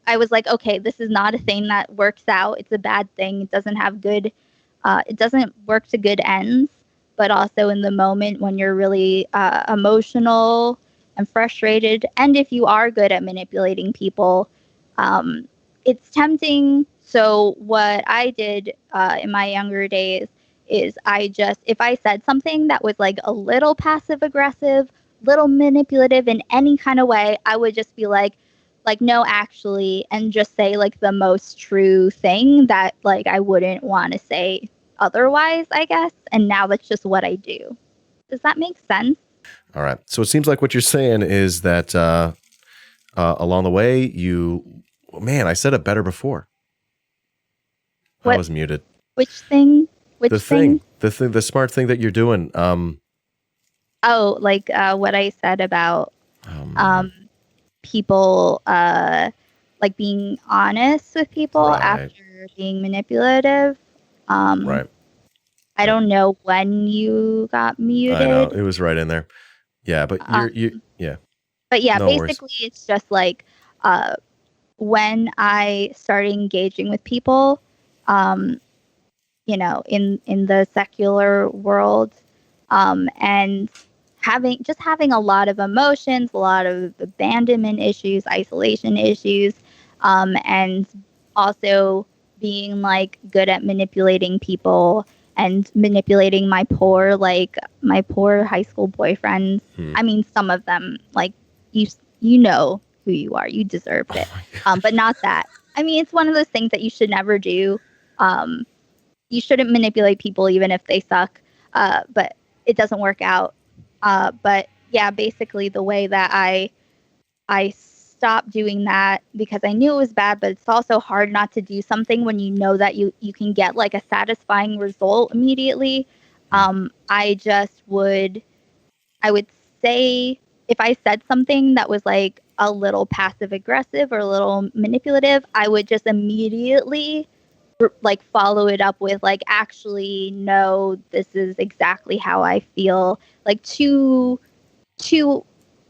I was okay, this is not a thing that works out. It's a bad thing. It doesn't have good it doesn't work to good ends. But also in the moment when you're really emotional and frustrated, and if you are good at manipulating people, it's tempting. So what I did in my younger days is if I said something that was a little passive aggressive, little manipulative in any kind of way, I would just be no, actually, and just say the most true thing that I wouldn't want to say otherwise, I guess. And now that's just what I do. Does that make sense? All right. So it seems like what you're saying is that along the way, man, I said it better before. What? I was muted. Which thing? Which thing? The smart thing that you're doing. Oh, like what I said about people like being honest with people after being manipulative. Right. I don't know when you got muted. I know, it was right in there. Yeah, but yeah. But yeah, no basically worries. it's just like when I started engaging with people, you know, in the secular world, and having a lot of emotions, a lot of abandonment issues, isolation issues, and also being like good at manipulating people and manipulating my poor high school boyfriends. I mean, some of them, like you know who you are, you deserved it, but not that. I mean, it's one of those things that you should never do. You shouldn't manipulate people even if they suck, but it doesn't work out. But yeah, basically the way that I stopped doing that, because I knew it was bad, but it's also hard not to do something when you know that you can get like a satisfying result immediately. I would say, if I said something that was like a little passive aggressive or a little manipulative, I would just immediately like follow it up with like, actually, no, this is exactly how I feel, like to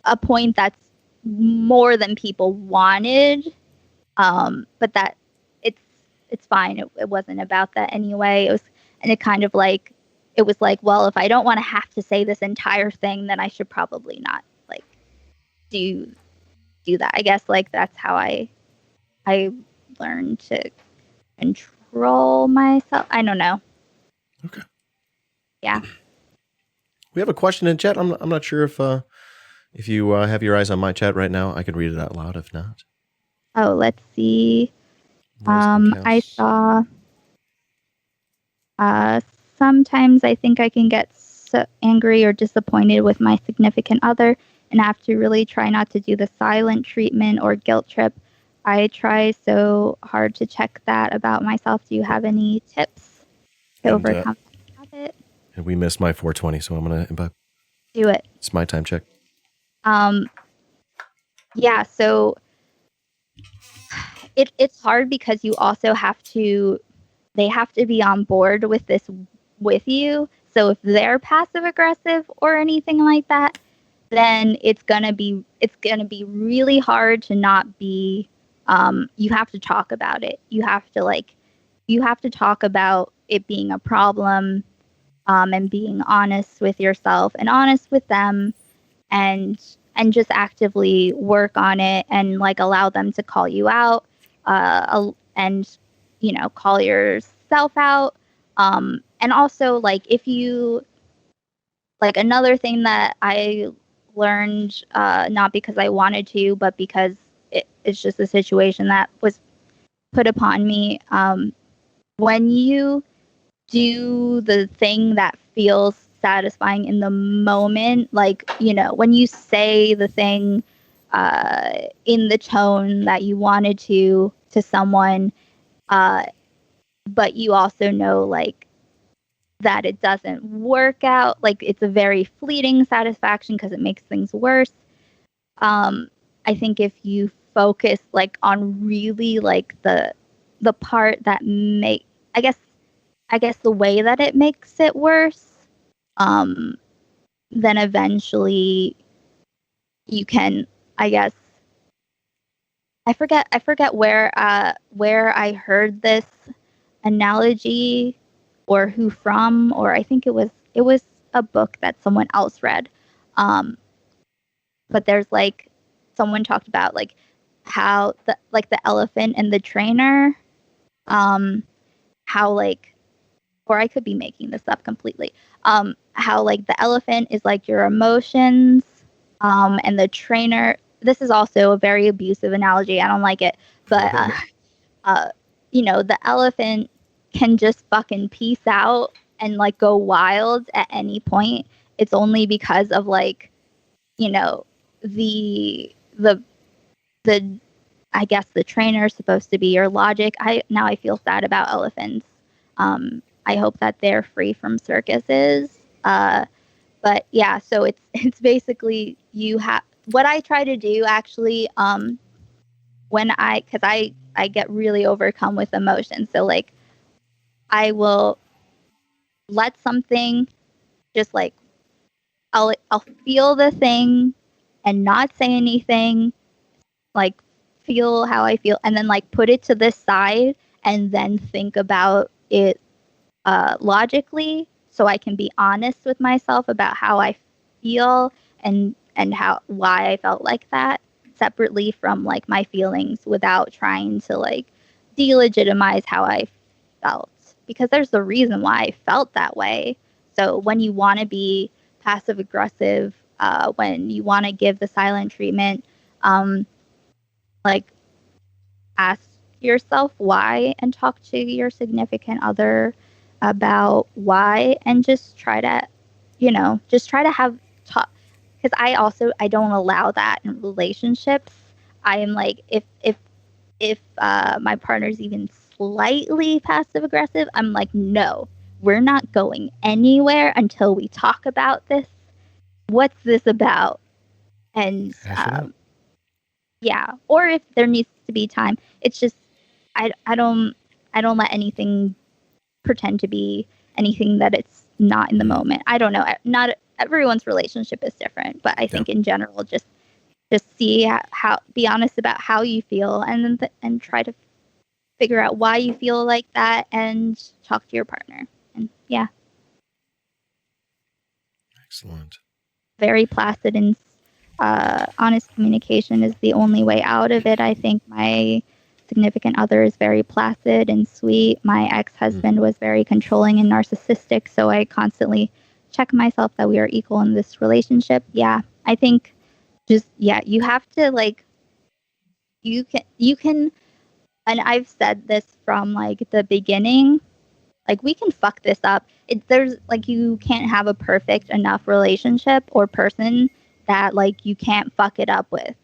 a point that's more than people wanted. But that it's fine. It wasn't about that anyway. It kind of like, it was like, well, if I don't want to have to say this entire thing, then I should probably not like do that. I guess like that's how I learned to control myself. I don't know. Okay. Yeah. We have a question in chat. I'm not sure if you have your eyes on my chat right now. I can read it out loud if not. Oh, let's see. I saw. Sometimes I think I can get so angry or disappointed with my significant other and have to really try not to do the silent treatment or guilt trip. I try so hard to check that about myself. Do you have any tips to overcome that habit? And we missed my 420, so I'm going to do it. It's my time check. Yeah, so it's hard because you also they have to be on board with this with you. So if they're passive aggressive or anything like that, then it's gonna be really hard to not be. You have to talk about it. You have to talk about it being a problem, and being honest with yourself and honest with them, and just actively work on it and like allow them to call you out, and call yourself out, and also like, if you like, another thing that I learned, not because I wanted to, but because it's just a situation that was put upon me, when you do the thing that feels satisfying in the moment, like, when you say the thing in the tone that you wanted to someone, but you also know like that it doesn't work out, like it's a very fleeting satisfaction because it makes things worse. I think if you focus like on really like the part that I guess the way that it makes it worse, then eventually you can, I guess, I forget where I heard this analogy or who from, or I think it was a book that someone else read. But there's like, someone talked about like how the elephant and the trainer, how like, or I could be making this up completely. How like the elephant is like your emotions, and the trainer. This is also a very abusive analogy. I don't like it, but the elephant can just fucking peace out and like go wild at any point. It's only because of like, the I guess the trainer is supposed to be your logic. Now I feel sad about elephants. I hope that they're free from circuses. But yeah, so it's basically you have what I try to do actually. Because I get really overcome with emotion. So like I will let something just like I'll feel the thing and not say anything, like feel how I feel, and then like put it to this side and then think about it logically, so I can be honest with myself about how I feel and why I felt like that, separately from like my feelings, without trying to like delegitimize how I felt, because there's a reason why I felt that way. So when you want to be passive aggressive, when you want to give the silent treatment, like ask yourself why and talk to your significant other about why, and just try to, have talk. Because I don't allow that in relationships. I am like, if my partner's even slightly passive aggressive, I'm like, no, we're not going anywhere until we talk about this. What's this about? And yeah, or if there needs to be time, it's just I don't let anything pretend to be anything that it's not in the moment. I don't know. Not everyone's relationship is different, but I think in general, just see how be honest about how you feel, and then and try to figure out why you feel like that, and talk to your partner. And yeah, excellent. Very placid and honest communication is the only way out of it. I think my significant other is very placid and sweet. My ex-husband was very controlling and narcissistic, so I constantly check myself that we are equal in this relationship. Yeah, I think you have to like you can and I've said this from like the beginning, like we can fuck this up. There's like you can't have a perfect enough relationship or person that like you can't fuck it up with.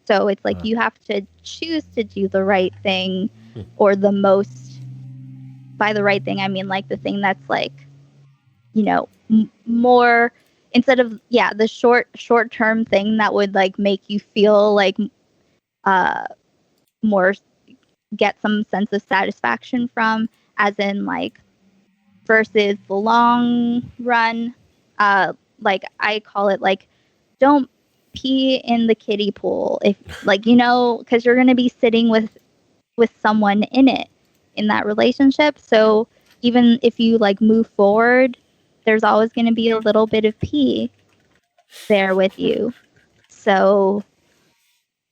So it's like you have to choose to do the right thing, or the most. By the right thing, I mean like the thing that's like, more, instead of the short term thing that would like make you feel like more, get some sense of satisfaction from, as in like, versus the long run. Like I call it like, don't pee in the kiddie pool, if like, because you're going to be sitting with someone in that relationship. So even if you like move forward, there's always going to be a little bit of pee there with you. So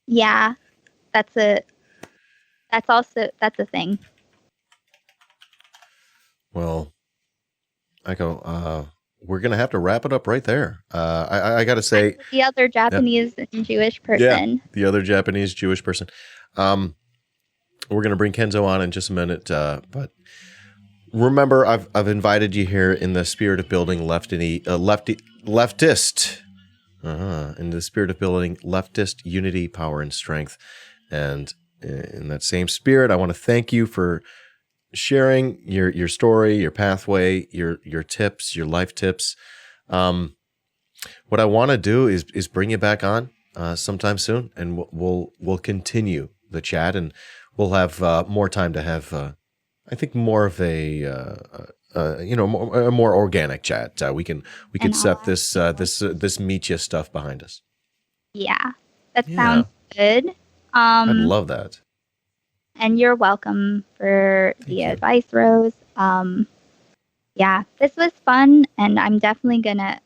yeah, that's a thing. Well, Aiko, we're gonna have to wrap it up right there. I gotta say, the other Japanese and Jewish person. Yeah, the other Japanese Jewish person. We're gonna bring Kenzo on in just a minute, but remember, I've invited you here in the spirit of building leftist, in the spirit of building leftist unity, power, and strength. And in that same spirit, I want to thank you for sharing your story, your pathway, your tips, your life tips. What I want to do is bring you back on sometime soon, and we'll continue the chat, and we'll have more time to have I think more of a more organic chat. We can set this meet stuff behind us. Yeah, that sounds good. I'd love that. And you're welcome for the advice, Rose. Yeah, this was fun, and I'm definitely gonna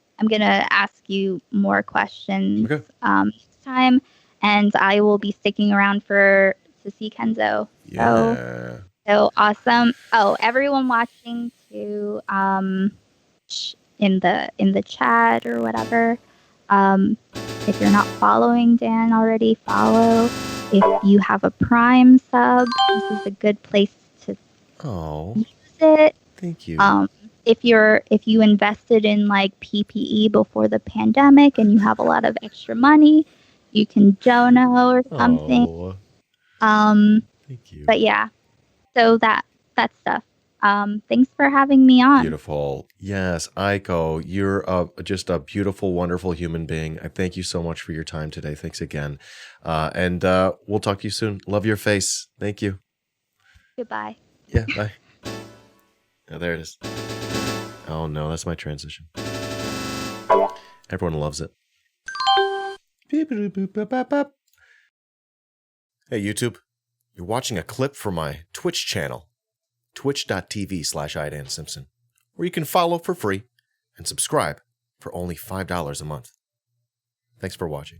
ask you more questions next time, and I will be sticking around to see Kenzo. Yeah. So awesome. Oh, everyone watching too, in the chat or whatever. If you're not following Dan already, follow. If you have a Prime sub, this is a good place to use it. Thank you. If you invested in like PPE before the pandemic and you have a lot of extra money, you can dono or something. Oh, Um, thank you. but yeah, so that stuff. Thanks for having me on. Beautiful. Yes, Aiko, you're just a beautiful, wonderful human being. I thank you so much for your time today. Thanks again. And we'll talk to you soon. Love your face. Thank you. Goodbye. Yeah, bye. Oh, there it is. Oh, no, that's my transition. Everyone loves it. Hey, YouTube. You're watching a clip from my Twitch channel, twitch.tv/IDan Simpson, where you can follow for free and subscribe for only $5 a month. Thanks for watching.